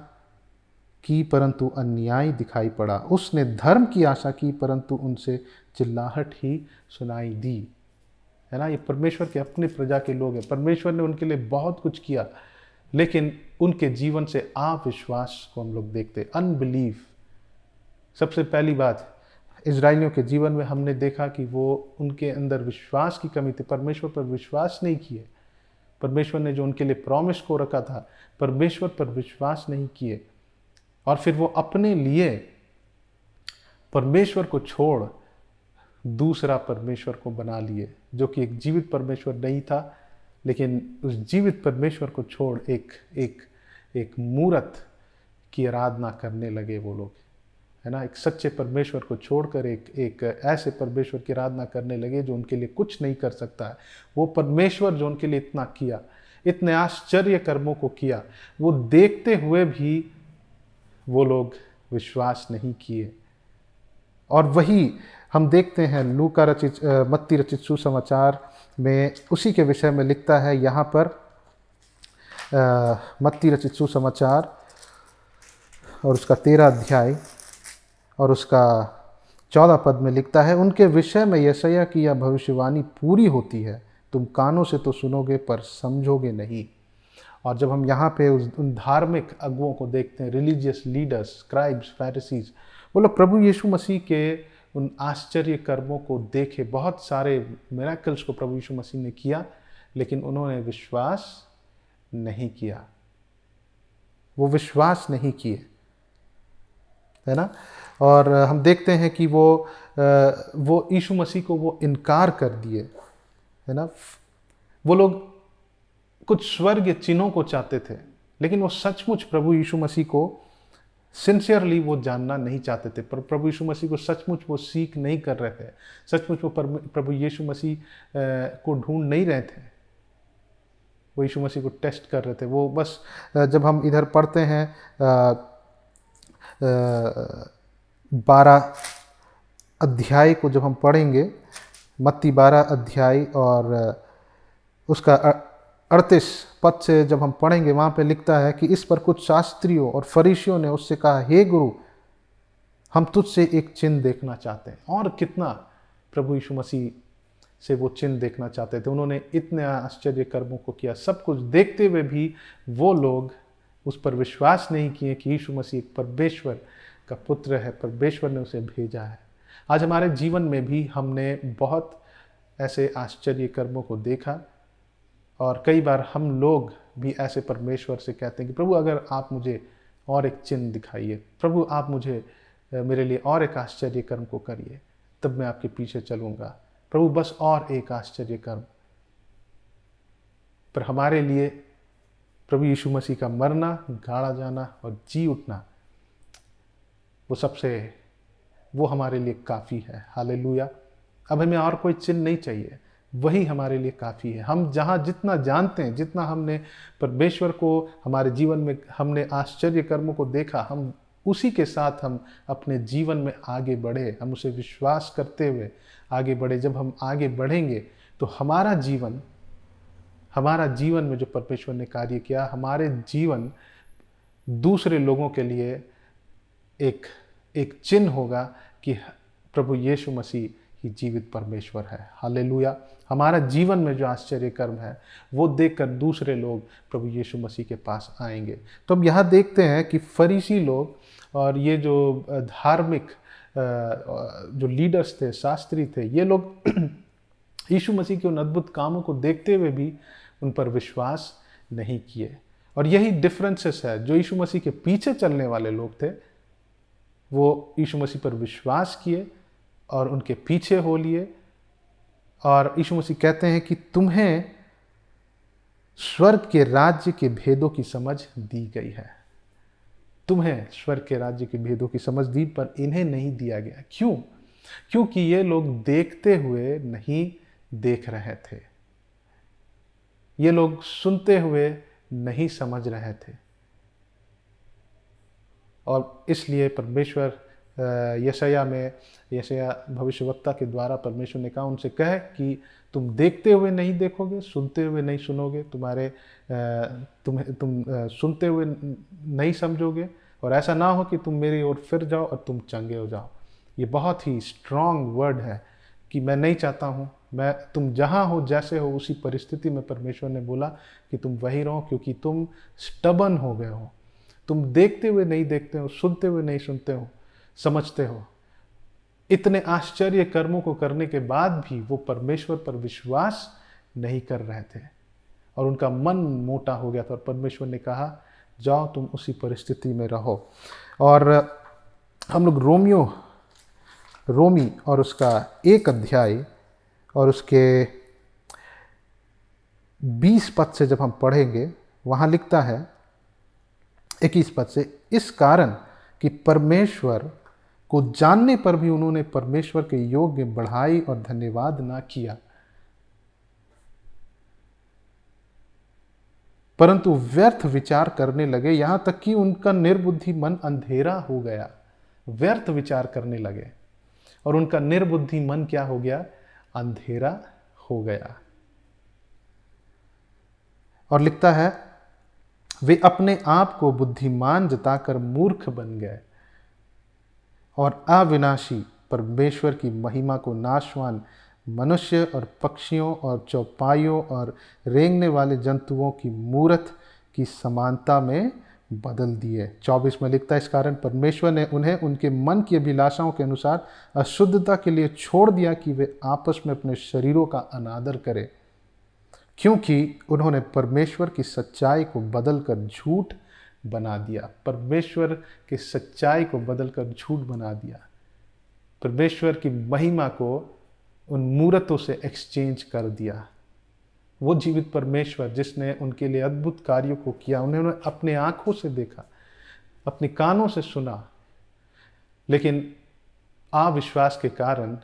की परंतु अन्याय दिखाई पड़ा। उसने धर्म की आशा की परंतु उनसे चिल्लाहट ही सुनाई दी। है ना, ये परमेश्वर के अपने प्रजा के लोग हैं। परमेश्वर ने उनके लिए बहुत कुछ किया, लेकिन उनके जीवन से अविश्वास को हम लोग देखते, अनबिलीफ। सबसे पहली बात, इजरायलियों के जीवन में हमने देखा कि वो उनके अंदर विश्वास की कमी थी, परमेश्वर पर विश्वास नहीं किए। परमेश्वर ने जो उनके लिए प्रॉमिस को रखा था, परमेश्वर पर विश्वास नहीं किए, और फिर वो अपने लिए परमेश्वर को छोड़ दूसरा परमेश्वर को बना लिए, जो कि एक जीवित परमेश्वर नहीं था। लेकिन उस जीवित परमेश्वर को छोड़ एक मूरत की आराधना करने लगे वो लोग। है ना, एक सच्चे परमेश्वर को छोड़कर एक ऐसे परमेश्वर की आराधना करने लगे जो उनके लिए कुछ नहीं कर सकता है। वो परमेश्वर जो उनके लिए इतना किया, इतने आश्चर्य कर्मों को किया, वो देखते हुए भी वो लोग विश्वास नहीं किए। और वही हम देखते हैं मत्ती रचित सुसमाचार में, उसी के विषय में लिखता है यहाँ पर। मत्ती रचित सुसमाचार और उसका 13 अध्याय और उसका 14 पद में लिखता है, उनके विषय में यशायाह की यह भविष्यवाणी पूरी होती है, तुम कानों से तो सुनोगे पर समझोगे नहीं। और जब हम यहाँ पे उन धार्मिक अगुओं को देखते हैं, रिलीजियस लीडर्स, स्क्राइब्स, फैरिसीज, वो लोग प्रभु यीशु मसीह के उन आश्चर्य कर्मों को देखे, बहुत सारे मिरेकल्स को प्रभु यीशु मसीह ने किया, लेकिन उन्होंने विश्वास नहीं किया। वो विश्वास नहीं किए, है ना। और हम देखते हैं कि वो यीशु मसीह को वो इनकार कर दिए, है ना। वो लोग कुछ स्वर्गीय चिन्हों को चाहते थे, लेकिन वो सचमुच प्रभु यीशु मसीह को सिंसियरली वो जानना नहीं चाहते थे, पर प्रभु यीशु मसीह को सचमुच वो सीख नहीं कर रहे थे, सचमुच वो प्रभु यीशु मसीह को ढूंढ नहीं रहे थे, वो यीशु मसीह को टेस्ट कर रहे थे। वो बस जब हम इधर पढ़ते हैं 12 अध्याय को जब हम पढ़ेंगे, मत्ती 12 अध्याय और उसका 38 पद से जब हम पढ़ेंगे, वहाँ पे लिखता है कि इस पर कुछ शास्त्रियों और फरीसियों ने उससे कहा, हे गुरु, हम तुझसे एक चिन्ह देखना चाहते हैं। और कितना प्रभु यीशु मसीह से वो चिन्ह देखना चाहते थे। उन्होंने इतने आश्चर्य कर्मों को किया, सब कुछ देखते हुए भी वो लोग उस पर विश्वास नहीं किए कि यीशु मसीह एक परमेश्वर का पुत्र है, परमेश्वर ने उसे भेजा है। आज हमारे जीवन में भी हमने बहुत ऐसे आश्चर्य कर्मों को देखा, और कई बार हम लोग भी ऐसे परमेश्वर से कहते हैं कि प्रभु अगर आप मुझे और एक चिन्ह दिखाइए, प्रभु आप मुझे मेरे लिए और एक आश्चर्य कर्म को करिए, तब मैं आपके पीछे चलूँगा, प्रभु बस और एक आश्चर्य कर्म। पर हमारे लिए प्रभु यीशु मसीह का मरना, गाड़ा जाना और जी उठना, वो हमारे लिए काफ़ी है। हालेलुया। अब हमें और कोई चिन्ह नहीं चाहिए, वही हमारे लिए काफ़ी है। हम जहाँ जितना जानते हैं, जितना हमने परमेश्वर को हमारे जीवन में हमने आश्चर्य कर्मों को देखा, हम उसी के साथ हम अपने जीवन में आगे बढ़े, हम उसे विश्वास करते हुए आगे बढ़े। जब हम आगे बढ़ेंगे तो हमारा जीवन में जो परमेश्वर ने कार्य किया, हमारे जीवन दूसरे लोगों के लिए एक चिन्ह होगा कि प्रभु यीशु मसीह ही जीवित परमेश्वर है। हालेलुया। हमारा जीवन में जो आश्चर्य कर्म है वो देखकर दूसरे लोग प्रभु यीशु मसीह के पास आएंगे। तो अब यहाँ देखते हैं कि फरीसी लोग और ये जो धार्मिक जो लीडर्स थे, शास्त्री थे, ये लोग यीशु मसीह के उन अद्भुत कामों को देखते हुए भी उन पर विश्वास नहीं किए। और यही डिफरेंसेस है। जो यीशु मसीह के पीछे चलने वाले लोग थे वो यीशु मसीह पर विश्वास किए और उनके पीछे हो लिए। और यीशु मसीह कहते हैं कि तुम्हें स्वर्ग के राज्य के भेदों की समझ दी गई है। तुम्हें स्वर्ग के राज्य के भेदों की समझ दी, पर इन्हें नहीं दिया गया। क्यों? क्योंकि ये लोग देखते हुए नहीं देख रहे थे, ये लोग सुनते हुए नहीं समझ रहे थे। और इसलिए परमेश्वर यशायाह भविष्यवक्ता के द्वारा परमेश्वर ने कहा, उनसे कहे कि तुम देखते हुए नहीं देखोगे, सुनते हुए नहीं सुनोगे, तुम सुनते हुए नहीं समझोगे, और ऐसा ना हो कि तुम मेरी ओर फिर जाओ और तुम चंगे हो जाओ। ये बहुत ही स्ट्रांग वर्ड है कि मैं नहीं चाहता हूँ, तुम जहाँ हो, जैसे हो, उसी परिस्थिति में परमेश्वर ने बोला कि तुम वही रहो, क्योंकि तुम स्टबन हो गए हो। तुम देखते हुए नहीं देखते हो, सुनते हुए नहीं सुनते हो, समझते हो। इतने आश्चर्य कर्मों को करने के बाद भी वो परमेश्वर पर विश्वास नहीं कर रहे थे और उनका मन मोटा हो गया था। और परमेश्वर ने कहा, जाओ तुम उसी परिस्थिति में रहो। और हम लोग रोमी और उसका 1 अध्याय और उसके 20 पद से जब हम पढ़ेंगे, वहाँ लिखता है 21 पद से, इस कारण कि परमेश्वर को जानने पर भी उन्होंने परमेश्वर के योग्य बढ़ाई और धन्यवाद ना किया, परंतु व्यर्थ विचार करने लगे, यहां तक कि उनका निर्बुद्धि मन अंधेरा हो गया। व्यर्थ विचार करने लगे और उनका निर्बुद्धि मन क्या हो गया? अंधेरा हो गया। और लिखता है, वे अपने आप को बुद्धिमान जताकर मूर्ख बन गए और अविनाशी परमेश्वर की महिमा को नाशवान मनुष्य और पक्षियों और चौपाइयों और रेंगने वाले जंतुओं की मूरत की समानता में बदल दिए। 24 में लिखता है, इस कारण परमेश्वर ने उन्हें उनके मन की अभिलाषाओं के अनुसार अशुद्धता के लिए छोड़ दिया कि वे आपस में अपने शरीरों का अनादर करें, क्योंकि उन्होंने परमेश्वर की सच्चाई को बदलकर झूठ बना दिया। परमेश्वर की सच्चाई को बदलकर झूठ बना दिया। परमेश्वर की महिमा को उन मूरतों से एक्सचेंज कर दिया। वो जीवित परमेश्वर जिसने उनके लिए अद्भुत कार्यों को किया, उन्होंने अपने आंखों से देखा, अपने कानों से सुना, लेकिन अविश्वास के कारण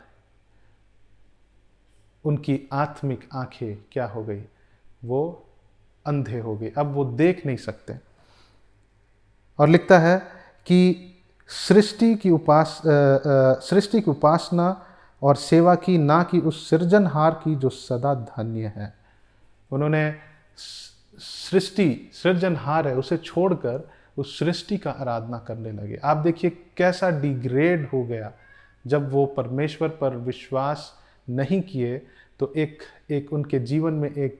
उनकी आत्मिक आंखें क्या हो गई, वो अंधे हो गए, अब वो देख नहीं सकते। और लिखता है कि सृष्टि की उपासना और सेवा की, ना कि उस सृजनहार की जो सदा धन्य है। उन्होंने सृजनहार है उसे छोड़कर उस सृष्टि का आराधना करने लगे। आप देखिए कैसा डिग्रेड हो गया जब वो परमेश्वर पर विश्वास नहीं किए, तो एक उनके जीवन में एक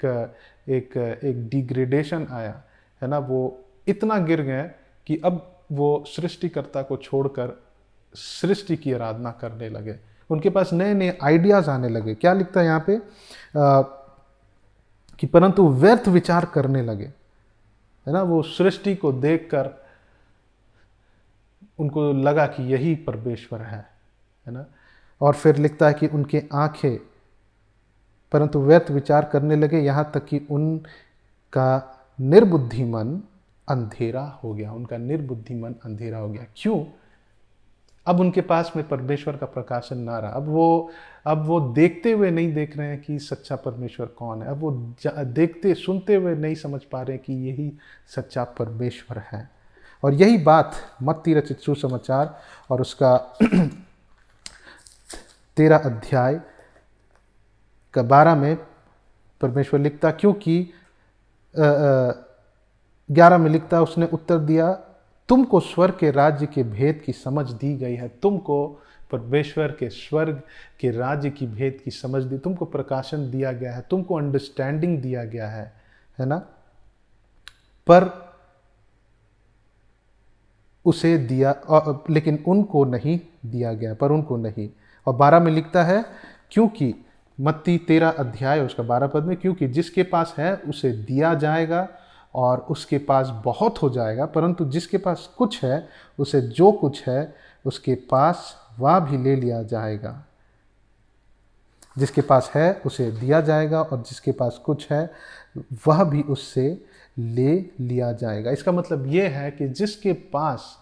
डिग्रेडेशन आया, है ना। वो इतना गिर गए कि अब वो सृष्टिकर्ता को छोड़कर सृष्टि की आराधना करने लगे। उनके पास नए नए आइडियाज आने लगे। क्या लिखता है यहाँ पे कि परंतु व्यर्थ विचार करने लगे, है ना। वो सृष्टि को देखकर उनको लगा कि यही परमेश्वर है ना। और फिर लिखता है कि उनके आंखें परंतु व्यर्थ विचार करने लगे, यहाँ तक कि उनका निर्बुद्धि मन अंधेरा हो गया। उनका निर्बुद्धि मन अंधेरा हो गया। क्यों? अब उनके पास में परमेश्वर का प्रकाशन ना रहा। अब वो देखते हुए नहीं देख रहे हैं कि सच्चा परमेश्वर कौन है। अब वो देखते सुनते हुए नहीं समझ पा रहे हैं कि यही सच्चा परमेश्वर है। और यही बात मत्ती रचित सुसमाचार और उसका 13 अध्याय का 12 में परमेश्वर लिखता, क्योंकि 11 में लिखता, उसने उत्तर दिया, तुमको स्वर्ग के राज्य के भेद की समझ दी गई है। तुमको परमेश्वर के स्वर्ग के राज्य की भेद की समझ दी, तुमको प्रकाशन दिया गया है, तुमको अंडरस्टैंडिंग दिया गया है ना। पर उसे दिया, लेकिन उनको नहीं दिया गया, पर उनको नहीं। और 12 में लिखता है, क्योंकि मत्ती 13 अध्याय उसका 12 पद में, क्योंकि जिसके पास है उसे दिया जाएगा और उसके पास बहुत हो जाएगा, परंतु जिसके पास कुछ है उसे जो कुछ है उसके पास वह भी ले लिया जाएगा। जिसके पास है उसे दिया जाएगा और जिसके पास कुछ है वह भी उससे ले लिया जाएगा। इसका मतलब ये है कि जिसके पास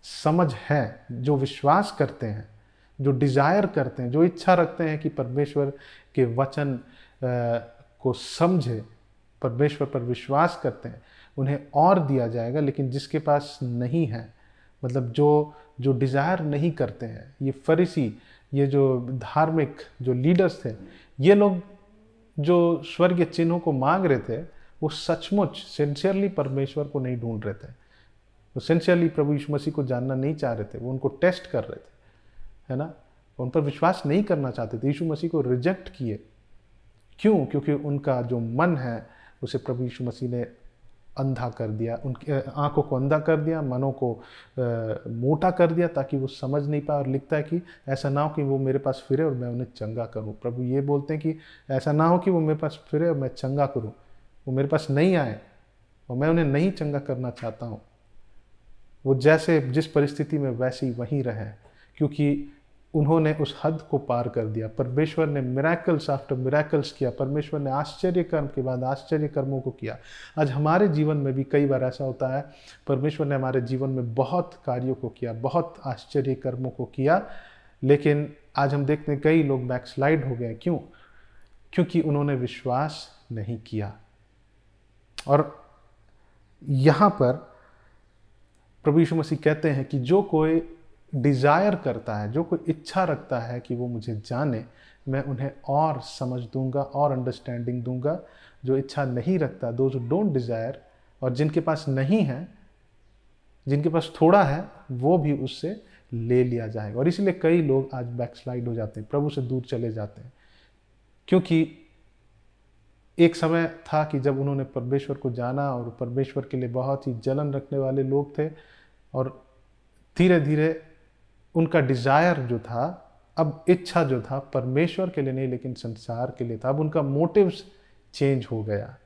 समझ है, जो विश्वास करते हैं, जो डिज़ायर करते हैं, जो इच्छा रखते हैं कि परमेश्वर के वचन को समझे, परमेश्वर पर विश्वास करते हैं, उन्हें और दिया जाएगा। लेकिन जिसके पास नहीं है, मतलब जो डिज़ायर नहीं करते हैं, ये फरीसी, ये जो धार्मिक जो लीडर्स थे, ये लोग जो स्वर्गीय चिन्हों को मांग रहे थे, वो सचमुच सिंसियरली परमेश्वर को नहीं ढूंढ रहे थे। वो सिंसियरली प्रभु यीशु मसीह को जानना नहीं चाह रहे थे। वो उनको टेस्ट कर रहे थे, है ना। उन पर विश्वास नहीं करना चाहते थे, यीशु मसीह को रिजेक्ट किए। क्यों? क्योंकि उनका जो मन है उसे प्रभु यीशु मसीह ने अंधा कर दिया, उनकी आंखों को अंधा कर दिया, मनों को मोटा कर दिया, ताकि वो समझ नहीं पाए। और लिखता है कि ऐसा ना हो कि वो मेरे पास फिरे और मैं उन्हें चंगा करूं। प्रभु ये बोलते हैं कि ऐसा ना हो कि वो मेरे पास फिरे और मैं चंगा करूं। वो मेरे पास नहीं आए और मैं उन्हें नहीं चंगा करना चाहता हूं। वो जैसे जिस परिस्थिति में वैसे ही वहीं रहे, क्योंकि उन्होंने उस हद को पार कर दिया। परमेश्वर ने मिरेकल्स आफ्टर मिरेकल्स किया। परमेश्वर ने आश्चर्य कर्म के बाद आश्चर्य कर्मों को किया। आज हमारे जीवन में भी कई बार ऐसा होता है, परमेश्वर ने हमारे जीवन में बहुत कार्यों को किया, बहुत आश्चर्य कर्मों को किया, लेकिन आज हम देखते हैं कई लोग बैकस्लाइड हो गए। क्यों? क्योंकि उन्होंने विश्वास नहीं किया। और यहाँ पर प्रभु यीशु मसीह कहते हैं कि जो कोई डिज़ायर करता है, जो कोई इच्छा रखता है कि वो मुझे जाने, मैं उन्हें और समझ दूंगा और अंडरस्टैंडिंग दूंगा। जो इच्छा नहीं रखता, दोज हू डोंट डिज़ायर, और जिनके पास नहीं है, जिनके पास थोड़ा है, वो भी उससे ले लिया जाएगा। और इसलिए कई लोग आज बैकस्लाइड हो जाते हैं, प्रभु से दूर चले जाते हैं। क्योंकि एक समय था कि जब उन्होंने परमेश्वर को जाना और परमेश्वर के लिए बहुत ही जलन रखने वाले लोग थे, और धीरे धीरे उनका डिज़ायर जो था, अब इच्छा जो था, परमेश्वर के लिए नहीं लेकिन संसार के लिए था। अब उनका मोटिव्स चेंज हो गया।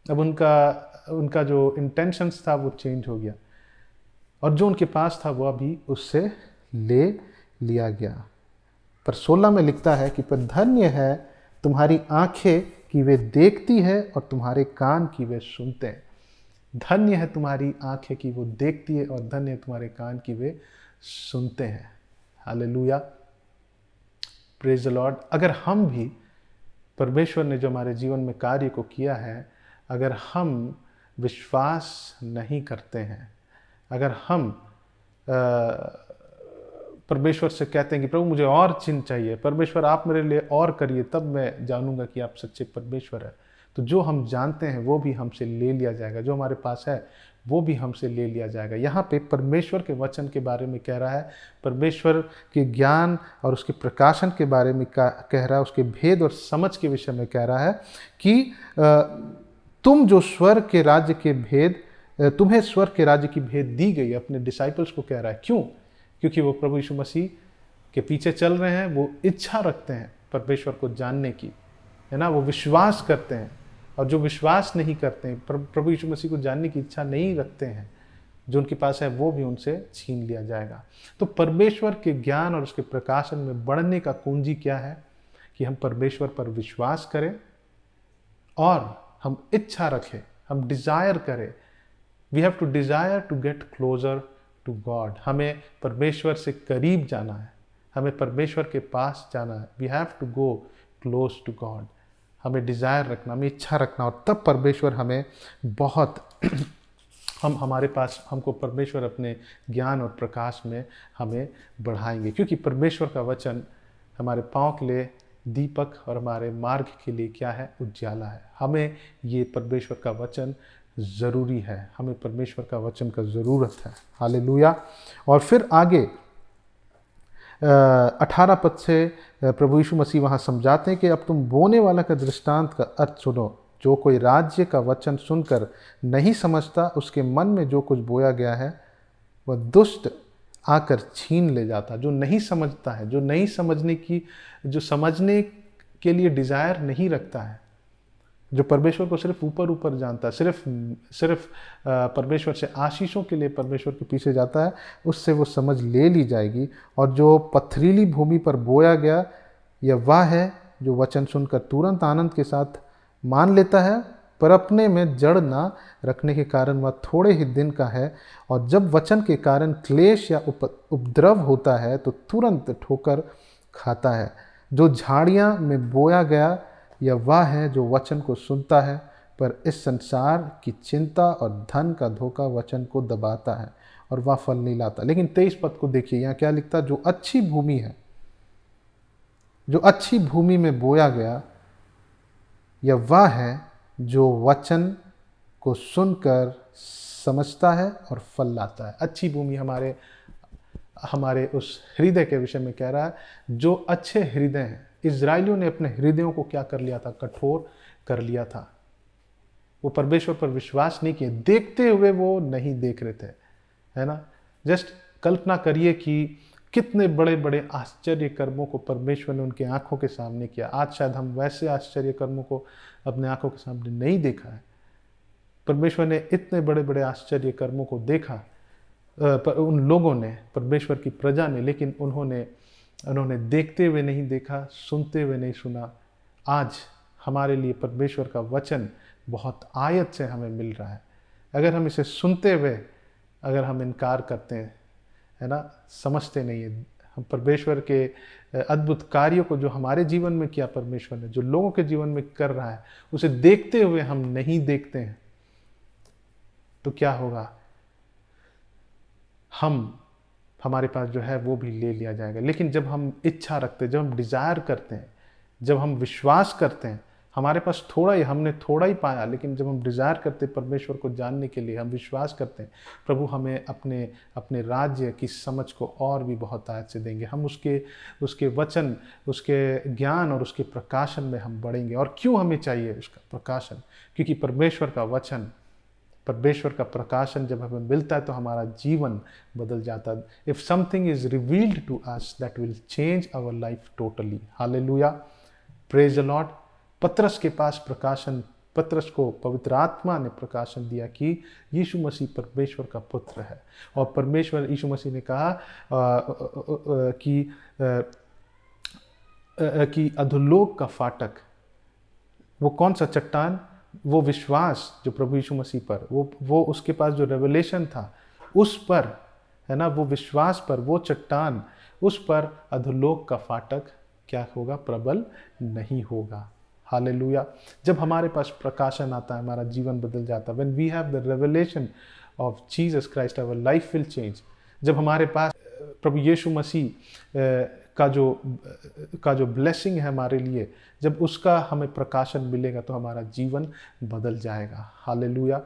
अब उनका जो इंटेंशंस था वो चेंज हो गया, और जो उनके पास था वो अभी उससे ले लिया गया। पर 16 में लिखता है कि पर धन्य है तुम्हारी आंखें कि वे देखती है और तुम्हारे कान की वे सुनते हैं। धन्य है तुम्हारी आंखें कि वो देखती है, और धन्य है तुम्हारे कान कि वे सुनते हैं। Hallelujah, praise the Lord. अगर हम भी परमेश्वर ने जो हमारे जीवन में कार्य को किया है, अगर हम विश्वास नहीं करते हैं, अगर हम परमेश्वर से कहते हैं कि प्रभु मुझे और चिन्ह चाहिए, परमेश्वर आप मेरे लिए और करिए, तब मैं जानूंगा कि आप सच्चे परमेश्वर हैं, तो जो हम जानते हैं वो भी हमसे ले लिया जाएगा, जो हमारे पास है वो भी हमसे ले लिया जाएगा। यहाँ पे परमेश्वर के वचन के बारे में कह रहा है, परमेश्वर के ज्ञान और उसके प्रकाशन के बारे में कह रहा है, उसके भेद और समझ के विषय में कह रहा है कि तुम जो स्वर्ग के राज्य के भेद, तुम्हें स्वर्ग के राज्य की भेद दी गई। अपने डिसाइपल्स को कह रहा है, क्यों? क्योंकि वो प्रभु यीशु मसीह के पीछे चल रहे हैं, वो इच्छा रखते हैं परमेश्वर को जानने की, है ना, वो विश्वास करते हैं। और जो विश्वास नहीं करते हैं, प्रभु यीशु मसीह को जानने की इच्छा नहीं रखते हैं, जो उनके पास है वो भी उनसे छीन लिया जाएगा। तो परमेश्वर के ज्ञान और उसके प्रकाशन में बढ़ने का कुंजी क्या है? कि हम परमेश्वर पर विश्वास करें और हम इच्छा रखें, हम डिज़ायर करें। We have to desire to get closer to God. हमें परमेश्वर से करीब जाना है, हमें परमेश्वर के पास जाना है। We have to go close to God. हमें डिज़ायर रखना, हमें इच्छा रखना, और तब परमेश्वर हमें बहुत हमारे पास हमको परमेश्वर अपने ज्ञान और प्रकाश में हमें बढ़ाएंगे। क्योंकि परमेश्वर का वचन हमारे पाँव के लिए दीपक और हमारे मार्ग के लिए क्या है? उज्याला है। हमें ये परमेश्वर का वचन ज़रूरी है, हमें परमेश्वर का वचन का ज़रूरत है। हालेलुया। और फिर आगे 18 पद से प्रभु यीशु मसीह वहाँ समझाते हैं कि अब तुम बोने वाला का दृष्टांत का अर्थ सुनो। जो कोई राज्य का वचन सुनकर नहीं समझता, उसके मन में जो कुछ बोया गया है वह दुष्ट आकर छीन ले जाता। जो नहीं समझता है, जो नहीं समझने की, जो समझने के लिए डिज़ायर नहीं रखता है, जो परमेश्वर को सिर्फ ऊपर ऊपर जानता है, सिर्फ परमेश्वर से आशीषों के लिए परमेश्वर के पीछे जाता है, उससे वो समझ ले ली जाएगी। और जो पथरीली भूमि पर बोया गया, यह वह है जो वचन सुनकर तुरंत आनंद के साथ मान लेता है, पर अपने में जड़ ना रखने के कारण वह थोड़े ही दिन का है, और जब वचन के कारण क्लेश या उपद्रव होता है तो तुरंत ठोकर खाता है। जो झाड़ियाँ में बोया गया, यह वह है जो वचन को सुनता है, पर इस संसार की चिंता और धन का धोखा वचन को दबाता है और वह फल नहीं लाता। लेकिन 23 पद को देखिए, यहाँ क्या लिखता है? जो अच्छी भूमि है, जो अच्छी भूमि में बोया गया, यह वह है जो वचन को सुनकर समझता है और फल लाता है। अच्छी भूमि हमारे उस हृदय के विषय में कह रहा है, जो अच्छे हृदय हैं। इज़राइलियों ने अपने हृदयों को क्या कर लिया था? कठोर कर लिया था। वो परमेश्वर पर विश्वास नहीं किए, देखते हुए वो नहीं देख रहे थे, है ना। जस्ट कल्पना करिए कि कितने बड़े बड़े आश्चर्य कर्मों को परमेश्वर ने उनकी आंखों के सामने किया। आज शायद हम वैसे आश्चर्य कर्मों को अपने आंखों के सामने नहीं देखा है। परमेश्वर ने इतने बड़े बड़े आश्चर्य कर्मों को देखा, उन लोगों ने, परमेश्वर की प्रजा ने, लेकिन उन्होंने देखते हुए नहीं देखा, सुनते हुए नहीं सुना। आज हमारे लिए परमेश्वर का वचन बहुत आयत से हमें मिल रहा है। अगर हम इसे सुनते हुए अगर हम इनकार करते हैं, है ना, समझते नहीं है, हम परमेश्वर के अद्भुत कार्यों को जो हमारे जीवन में किया परमेश्वर ने, जो लोगों के जीवन में कर रहा है, उसे देखते हुए हम नहीं देखते हैं, तो क्या होगा? हमारे पास जो है वो भी ले लिया जाएगा। लेकिन जब हम इच्छा रखते हैं, जब हम डिज़ायर करते हैं, जब हम विश्वास करते हैं, हमारे पास हमने थोड़ा ही पाया, लेकिन जब हम डिज़ायर करते हैं परमेश्वर को जानने के लिए, हम विश्वास करते हैं, प्रभु हमें अपने राज्य की समझ को और भी बहुत आयत से देंगे। हम उसके वचन, उसके ज्ञान और उसके प्रकाशन में हम बढ़ेंगे। और क्यों हमें चाहिए उसका प्रकाशन? क्योंकि परमेश्वर का वचन, परमेश्वर का प्रकाशन जब हमें मिलता है तो हमारा जीवन बदल जाता है। If something is revealed to us that will change our life totally. Hallelujah, praise the Lord. पतरस के पास प्रकाशन, पतरस को पवित्र आत्मा ने प्रकाशन दिया कि यीशु मसीह परमेश्वर का पुत्र है। और परमेश्वर, यीशु मसीह ने कहा कि अधोलोक का फाटक, वो कौन सा चट्टान? वो विश्वास जो प्रभु यीशु मसीह पर, वो उसके पास जो रेवलेशन था उस पर, है ना, वो विश्वास पर, वो चट्टान, उस पर अधोलोक का फाटक क्या होगा? प्रबल नहीं होगा। हालेलुया। जब हमारे पास प्रकाशन आता है, हमारा जीवन बदल जाता है। When we have the revelation of Jesus Christ, our life will change. जब हमारे पास प्रभु यीशु मसीह का जो ब्लेसिंग है हमारे लिए, जब उसका हमें प्रकाशन मिलेगा तो हमारा जीवन बदल जाएगा। Hallelujah,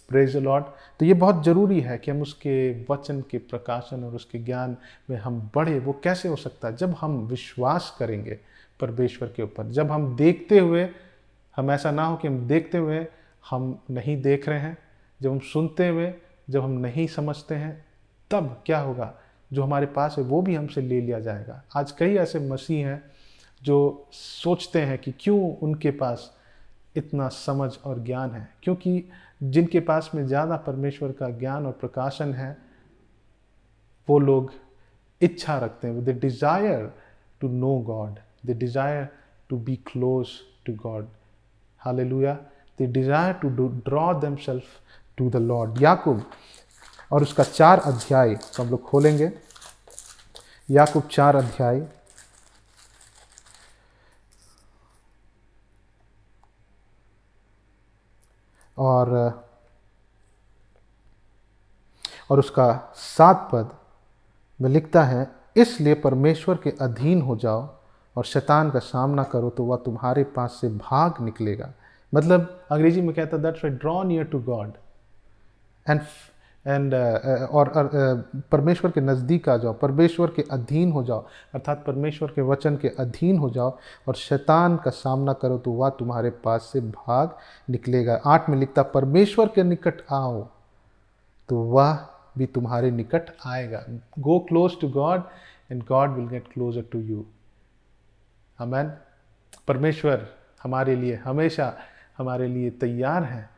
praise the Lord. तो ये बहुत ज़रूरी है कि हम उसके वचन के प्रकाशन और उसके ज्ञान में हम बढ़े। वो कैसे हो सकता है? जब हम विश्वास करेंगे परमेश्वर के ऊपर, जब हम देखते हुए, हम ऐसा ना हो कि हम देखते हुए हम नहीं देख रहे हैं, जब हम सुनते हुए जब हम नहीं समझते हैं, तब क्या होगा? जो हमारे पास है वो भी हमसे ले लिया जाएगा। आज कई ऐसे मसीह हैं जो सोचते हैं कि क्यों उनके पास इतना समझ और ज्ञान है, क्योंकि जिनके पास में ज़्यादा परमेश्वर का ज्ञान और प्रकाशन है, वो लोग इच्छा रखते हैं, they desire to know God, they desire to be close to God. Hallelujah, they desire to draw themselves to the Lord. याकूब और उसका 4 अध्याय तो हम लोग खोलेंगे, याकूब 4 अध्याय और उसका 7 पद में लिखता है, इसलिए परमेश्वर के अधीन हो जाओ और शैतान का सामना करो तो वह तुम्हारे पास से भाग निकलेगा। मतलब अंग्रेजी में कहता है that's why draw near to God and परमेश्वर के नज़दीक आ जाओ, परमेश्वर के अधीन हो जाओ, अर्थात परमेश्वर के वचन के अधीन हो जाओ और शैतान का सामना करो तो वह तुम्हारे पास से भाग निकलेगा। 8 में लिखता, परमेश्वर के निकट आओ तो वह भी तुम्हारे निकट आएगा। Go close to God and God will get closer to you. Amen. परमेश्वर हमारे लिए हमेशा हमारे लिए तैयार है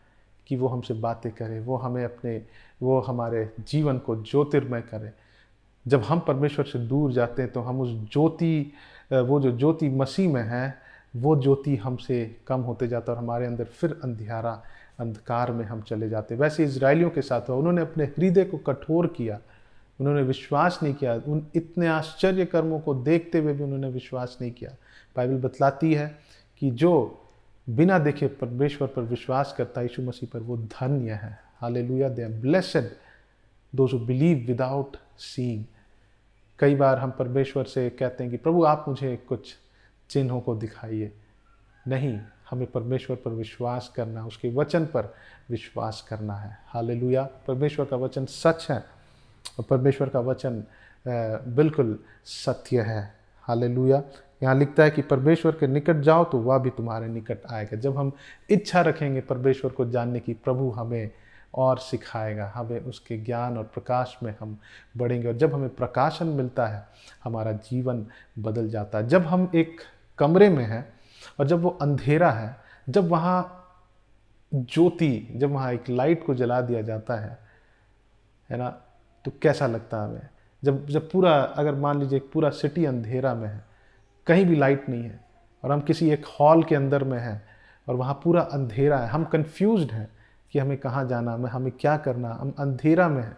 कि वो हमसे बातें करे, वो हमारे जीवन को ज्योतिर्मय करे। जब हम परमेश्वर से दूर जाते हैं तो हम उस ज्योति, वो जो ज्योति मसीह में है, वो ज्योति हमसे कम होते जाता है और हमारे अंदर फिर अंधकार में हम चले जाते। वैसे इजराइलियों के साथ हुआ, उन्होंने अपने हृदय को कठोर किया, उन्होंने विश्वास नहीं किया, उन इतने आश्चर्य कर्मों को देखते हुए भी उन्होंने विश्वास नहीं किया। बाइबल बतलाती है कि जो बिना देखे परमेश्वर पर विश्वास करता है, यीशु मसीह पर, वो धन्य है। Hallelujah, they are blessed those who believe without seeing. कई बार हम परमेश्वर से कहते हैं कि प्रभु आप मुझे कुछ चिन्हों को दिखाइए। नहीं, हमें परमेश्वर पर विश्वास करना, उसके वचन पर विश्वास करना है। हालेलुया, परमेश्वर का वचन सच है और परमेश्वर का वचन बिल्कुल सत्य है। हालेलुया। यहाँ लिखता है कि परमेश्वर के निकट जाओ तो वह भी तुम्हारे निकट आएगा। जब हम इच्छा रखेंगे परमेश्वर को जानने की, प्रभु हमें और सिखाएगा, हमें उसके ज्ञान और प्रकाश में हम बढ़ेंगे। और जब हमें प्रकाशन मिलता है, हमारा जीवन बदल जाता है। जब हम एक कमरे में हैं और जब वो अंधेरा है, जब वहाँ ज्योति, जब वहाँ एक लाइट को जला दिया जाता है ना, तो कैसा लगता है हमें? जब पूरा, अगर मान लीजिए पूरा सिटी अंधेरा में है, कहीं भी लाइट नहीं है, और हम किसी एक हॉल के अंदर में हैं और वहाँ पूरा अंधेरा है, हम कंफ्यूज्ड हैं कि हमें कहाँ जाना, हमें क्या करना, हम अंधेरा में हैं,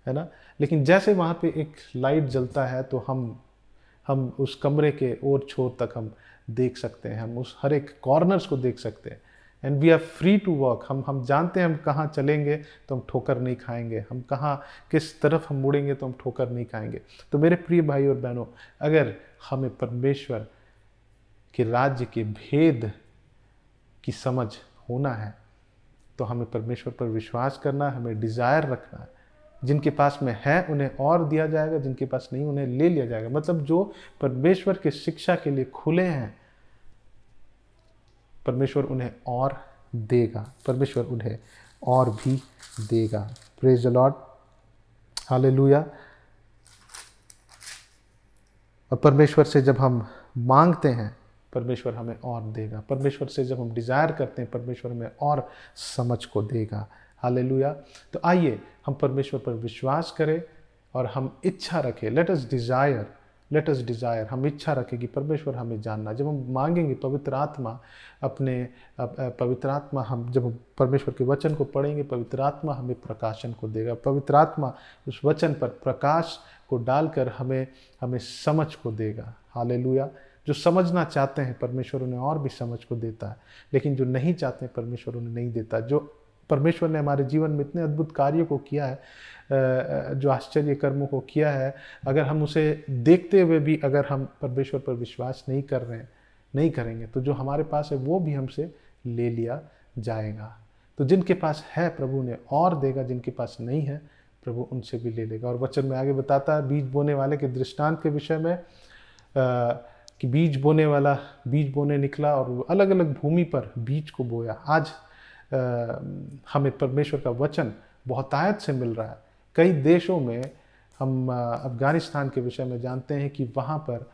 है ना। लेकिन जैसे वहाँ पे एक लाइट जलता है तो हम उस कमरे के ओर छोर तक हम देख सकते हैं, हम उस हर एक कॉर्नर्स को देख सकते हैं। And we are free to walk. हम जानते हैं हम कहाँ चलेंगे तो हम ठोकर नहीं खाएंगे, हम कहाँ किस तरफ हम मुड़ेंगे तो हम ठोकर नहीं खाएंगे। तो मेरे प्रिय भाई और बहनों, अगर हमें परमेश्वर के राज्य के भेद की समझ होना है तो हमें परमेश्वर पर विश्वास करना है, हमें डिज़ायर रखना है। जिनके पास में है उन्हें और दिया जाएगा, जिनके पास नहीं उन्हें ले लिया जाएगा। मतलब जो परमेश्वर के शिक्षा के लिए खुले हैं, परमेश्वर उन्हें और देगा, परमेश्वर उन्हें और भी देगा। Praise the Lord, hallelujah. और परमेश्वर से जब हम मांगते हैं, परमेश्वर हमें और देगा। परमेश्वर से जब हम डिज़ायर करते हैं, परमेश्वर हमें और समझ को देगा। हालेलुया। तो आइए हम परमेश्वर पर विश्वास करें और हम इच्छा रखें। Let us desire let us desire, हम इच्छा रखें कि परमेश्वर हमें जानना। जब हम मांगेंगे पवित्र आत्मा पवित्र आत्मा, हम जब परमेश्वर के वचन को पढ़ेंगे, पवित्र आत्मा हमें प्रकाशन को देगा। पवित्र आत्मा उस वचन पर प्रकाश को डालकर हमें समझ को देगा। हालेलुया। जो समझना चाहते हैं परमेश्वर उन्हें और भी समझ को देता है, लेकिन जो नहीं चाहते हैं परमेश्वर उन्हें नहीं देता। जो परमेश्वर ने हमारे जीवन में इतने अद्भुत कार्यों को किया है, जो आश्चर्य कर्मों को किया है, अगर हम उसे देखते हुए भी अगर हम परमेश्वर पर विश्वास नहीं करेंगे तो जो हमारे पास है वो भी हमसे ले लिया जाएगा। तो जिनके पास है प्रभु उन्हें और देगा, जिनके पास नहीं है प्रभु उनसे भी ले लेगा। और वचन में आगे बताता है बीज बोने वाले के दृष्टांत के विषय में कि बीज बोने निकला और अलग अलग भूमि पर बीज को बोया। आज हमें परमेश्वर का वचन बहुतायत से मिल रहा है। कई देशों में, हम अफ़गानिस्तान के विषय में जानते हैं कि वहाँ पर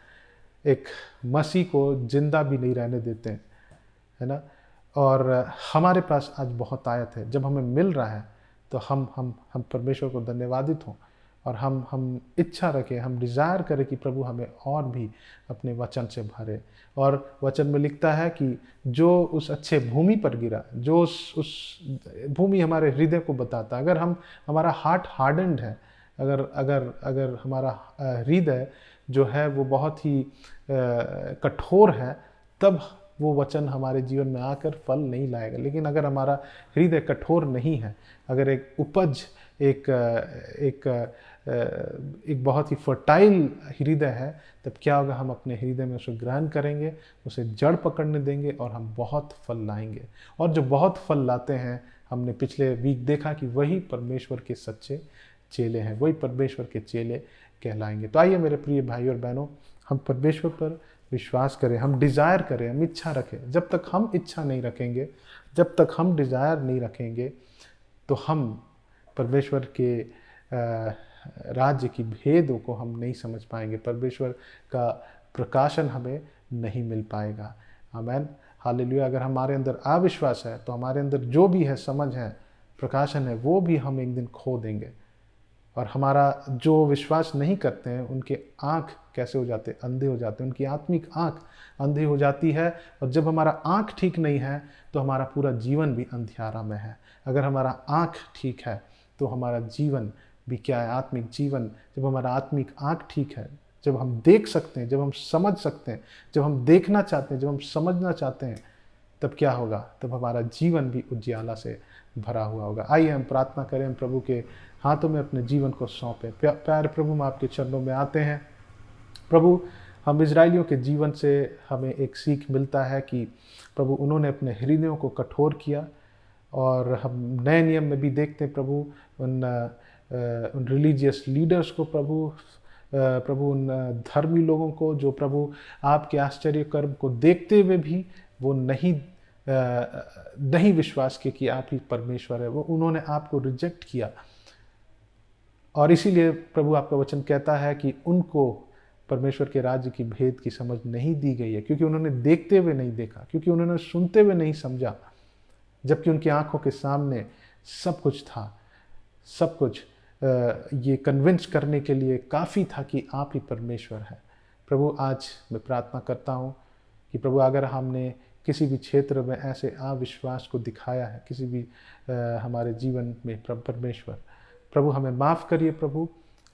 एक मसीह को जिंदा भी नहीं रहने देते हैं, है ना। और हमारे पास आज बहुतायत है। जब हमें मिल रहा है तो हम परमेश्वर को धन्यवादित हों और हम इच्छा रखें, हम डिज़ायर करें कि प्रभु हमें और भी अपने वचन से भरे। और वचन में लिखता है कि जो उस अच्छे भूमि पर गिरा, जो उस भूमि हमारे हृदय को बताता है। अगर हमारा हार्ट हार्डन्ड है, अगर हमारा हृदय जो है वो बहुत ही कठोर है, तब वो वचन हमारे जीवन में आकर फल नहीं लाएगा। लेकिन अगर हमारा हृदय कठोर नहीं है, अगर एक उपज एक बहुत ही फर्टाइल हृदय है, तब क्या होगा, हम अपने हृदय में उसे ग्रहण करेंगे, उसे जड़ पकड़ने देंगे और हम बहुत फल लाएंगे। और जो बहुत फल लाते हैं, हमने पिछले वीक देखा कि वही परमेश्वर के सच्चे चेले हैं, वही परमेश्वर के चेले कहलाएंगे। तो आइए मेरे प्रिय भाई और बहनों, हम परमेश्वर पर विश्वास करें, हम डिज़ायर करें, हम इच्छा रखें। जब तक हम इच्छा नहीं रखेंगे, जब तक हम डिज़ायर नहीं रखेंगे, तो हम परमेश्वर के राज्य की भेदों को हम नहीं समझ पाएंगे, परमेश्वर का प्रकाशन हमें नहीं मिल पाएगा। आमीन, हालेलुया। अगर हमारे अंदर अविश्वास है तो हमारे अंदर जो भी है, समझ है, प्रकाशन है, वो भी हम एक दिन खो देंगे। और हमारा जो विश्वास नहीं करते हैं, उनके आँख कैसे हो जाते हैं, अंधे हो जाते हैं, उनकी आत्मिक आँख अंधी हो जाती है। और जब हमारा आँख ठीक नहीं है तो हमारा पूरा जीवन भी अंधियारा में है। अगर हमारा आँख ठीक है तो हमारा जीवन भी क्या है, आत्मिक जीवन। जब हमारा आत्मिक आँख ठीक है, जब हम देख सकते हैं, जब हम समझ सकते हैं, जब हम देखना चाहते हैं, जब हम समझना चाहते हैं, तब क्या होगा, तब हमारा जीवन भी उजियाला से भरा हुआ होगा। आइए हम प्रार्थना करें, हम प्रभु के हाथों में अपने जीवन को सौंपें। प्यारे प्रभु, हम आपके चरणों में आते हैं। प्रभु, हम इजराइलियों के जीवन से हमें एक सीख मिलता है कि प्रभु उन्होंने अपने हृदयों को कठोर किया। और हम नए नियम में भी देखते हैं प्रभु उन रिलीजियस लीडर्स को, प्रभु उन धर्मी लोगों को जो प्रभु आपके आश्चर्य कर्म को देखते हुए भी वो नहीं विश्वास किया कि आप ही परमेश्वर है, वो उन्होंने आपको रिजेक्ट किया। और इसीलिए प्रभु आपका वचन कहता है कि उनको परमेश्वर के राज्य की भेद की समझ नहीं दी गई है, क्योंकि उन्होंने देखते हुए नहीं देखा, क्योंकि उन्होंने सुनते हुए नहीं समझा, जबकि उनकी आंखों के सामने सब कुछ था। सब कुछ ये कन्विंस करने के लिए काफ़ी था कि आप ही परमेश्वर है। प्रभु, आज मैं प्रार्थना करता हूँ कि प्रभु अगर हमने किसी भी क्षेत्र में ऐसे अविश्वास को दिखाया है, किसी भी हमारे जीवन में, परमेश्वर प्रभु हमें माफ़ करिए। प्रभु,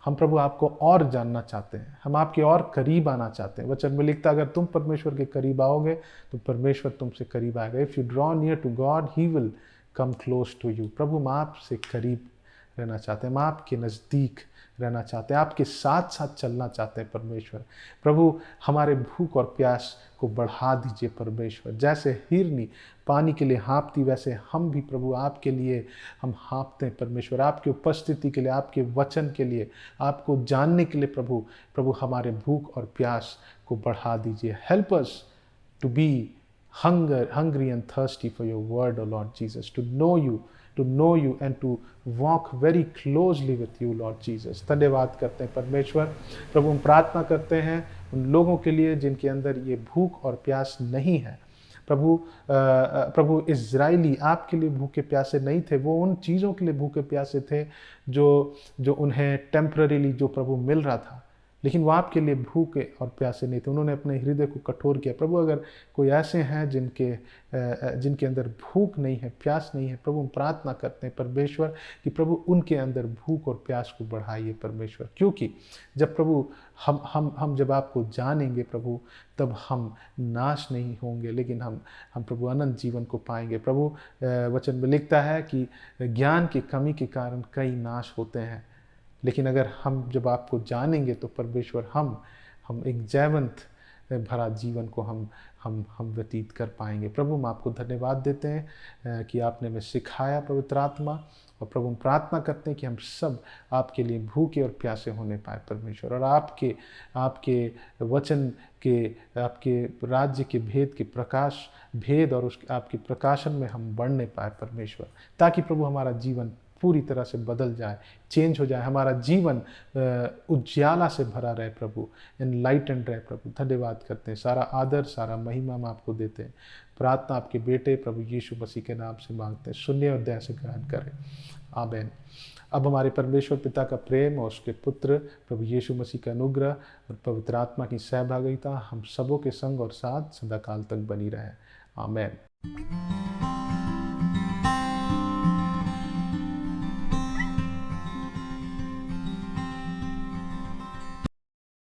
हम प्रभु आपको और जानना चाहते हैं, हम आपके और करीब आना चाहते हैं। वचन में लिखता, अगर तुम परमेश्वर के करीब आओगे तो परमेश्वर तुमसे करीब आएगा। If you draw near to God, he will come close to you. प्रभु, हम आपसे करीब रहना चाहते हैं, हम आपके नज़दीक रहना चाहते हैं, आपके साथ साथ चलना चाहते हैं। परमेश्वर प्रभु, हमारे भूख और प्यास को बढ़ा दीजिए। परमेश्वर, जैसे हिरनी पानी के लिए हाँपती, वैसे हम भी प्रभु आपके लिए हम हाँपते हैं। परमेश्वर, आपकी उपस्थिति के लिए, आपके वचन के लिए, आपको जानने के लिए प्रभु हमारे भूख और प्यास को बढ़ा दीजिए। Help us to be hungry and thirsty for your word, O Lord Jesus, to know you and to walk very closely with you, Lord Jesus। धन्यवाद करते हैं परमेश्वर। प्रभु, हम प्रार्थना करते हैं उन लोगों के लिए जिनके अंदर ये भूख और प्यास नहीं है। प्रभु इज़राइली आपके लिए भूखे प्यासे नहीं थे, वो उन चीज़ों के लिए भूखे प्यासे थे जो उन्हें टेम्पररीली जो प्रभु मिल रहा था। लेकिन वो आपके लिए भूखे और प्यासे नहीं थे, उन्होंने अपने हृदय को कठोर किया। प्रभु अगर कोई ऐसे हैं जिनके अंदर भूख नहीं है, प्यास नहीं है, प्रभु हम प्रार्थना करते हैं परमेश्वर कि प्रभु उनके अंदर भूख और प्यास को बढ़ाइए परमेश्वर, क्योंकि जब प्रभु हम जब आपको जानेंगे प्रभु, तब हम नाश नहीं होंगे, लेकिन हम प्रभु अनंत जीवन को पाएंगे। प्रभु वचन में लिखता है कि ज्ञान की कमी के कारण कई नाश होते हैं, लेकिन अगर हम जब आपको जानेंगे तो परमेश्वर हम एक जयवंत भरा जीवन को हम व्यतीत कर पाएंगे। प्रभु हम आपको धन्यवाद देते हैं कि आपने हमें सिखाया पवित्र आत्मा, और प्रभु हम प्रार्थना करते हैं कि हम सब आपके लिए भूखे और प्यासे होने पाए परमेश्वर, और आपके वचन के, आपके राज्य के भेद और आपके प्रकाशन में हम बढ़ने पाए परमेश्वर, ताकि प्रभु हमारा जीवन पूरी तरह से बदल जाए, चेंज हो जाए, हमारा जीवन उज्याला से भरा रहे प्रभु, एनलाइटेंड रहे प्रभु। धन्यवाद करते हैं, सारा आदर सारा महिमा हम आपको देते हैं। प्रार्थना आपके बेटे प्रभु यीशु मसीह के नाम से मांगते हैं, सुनिए और दया से ग्रहण करें, आमीन। अब हमारे परमेश्वर पिता का प्रेम और उसके पुत्र प्रभु यीशु मसीह का अनुग्रह और पवित्र आत्मा की सहभागिता हम सबों के संग और साथ सदाकाल तक बनी रहे, आमीन।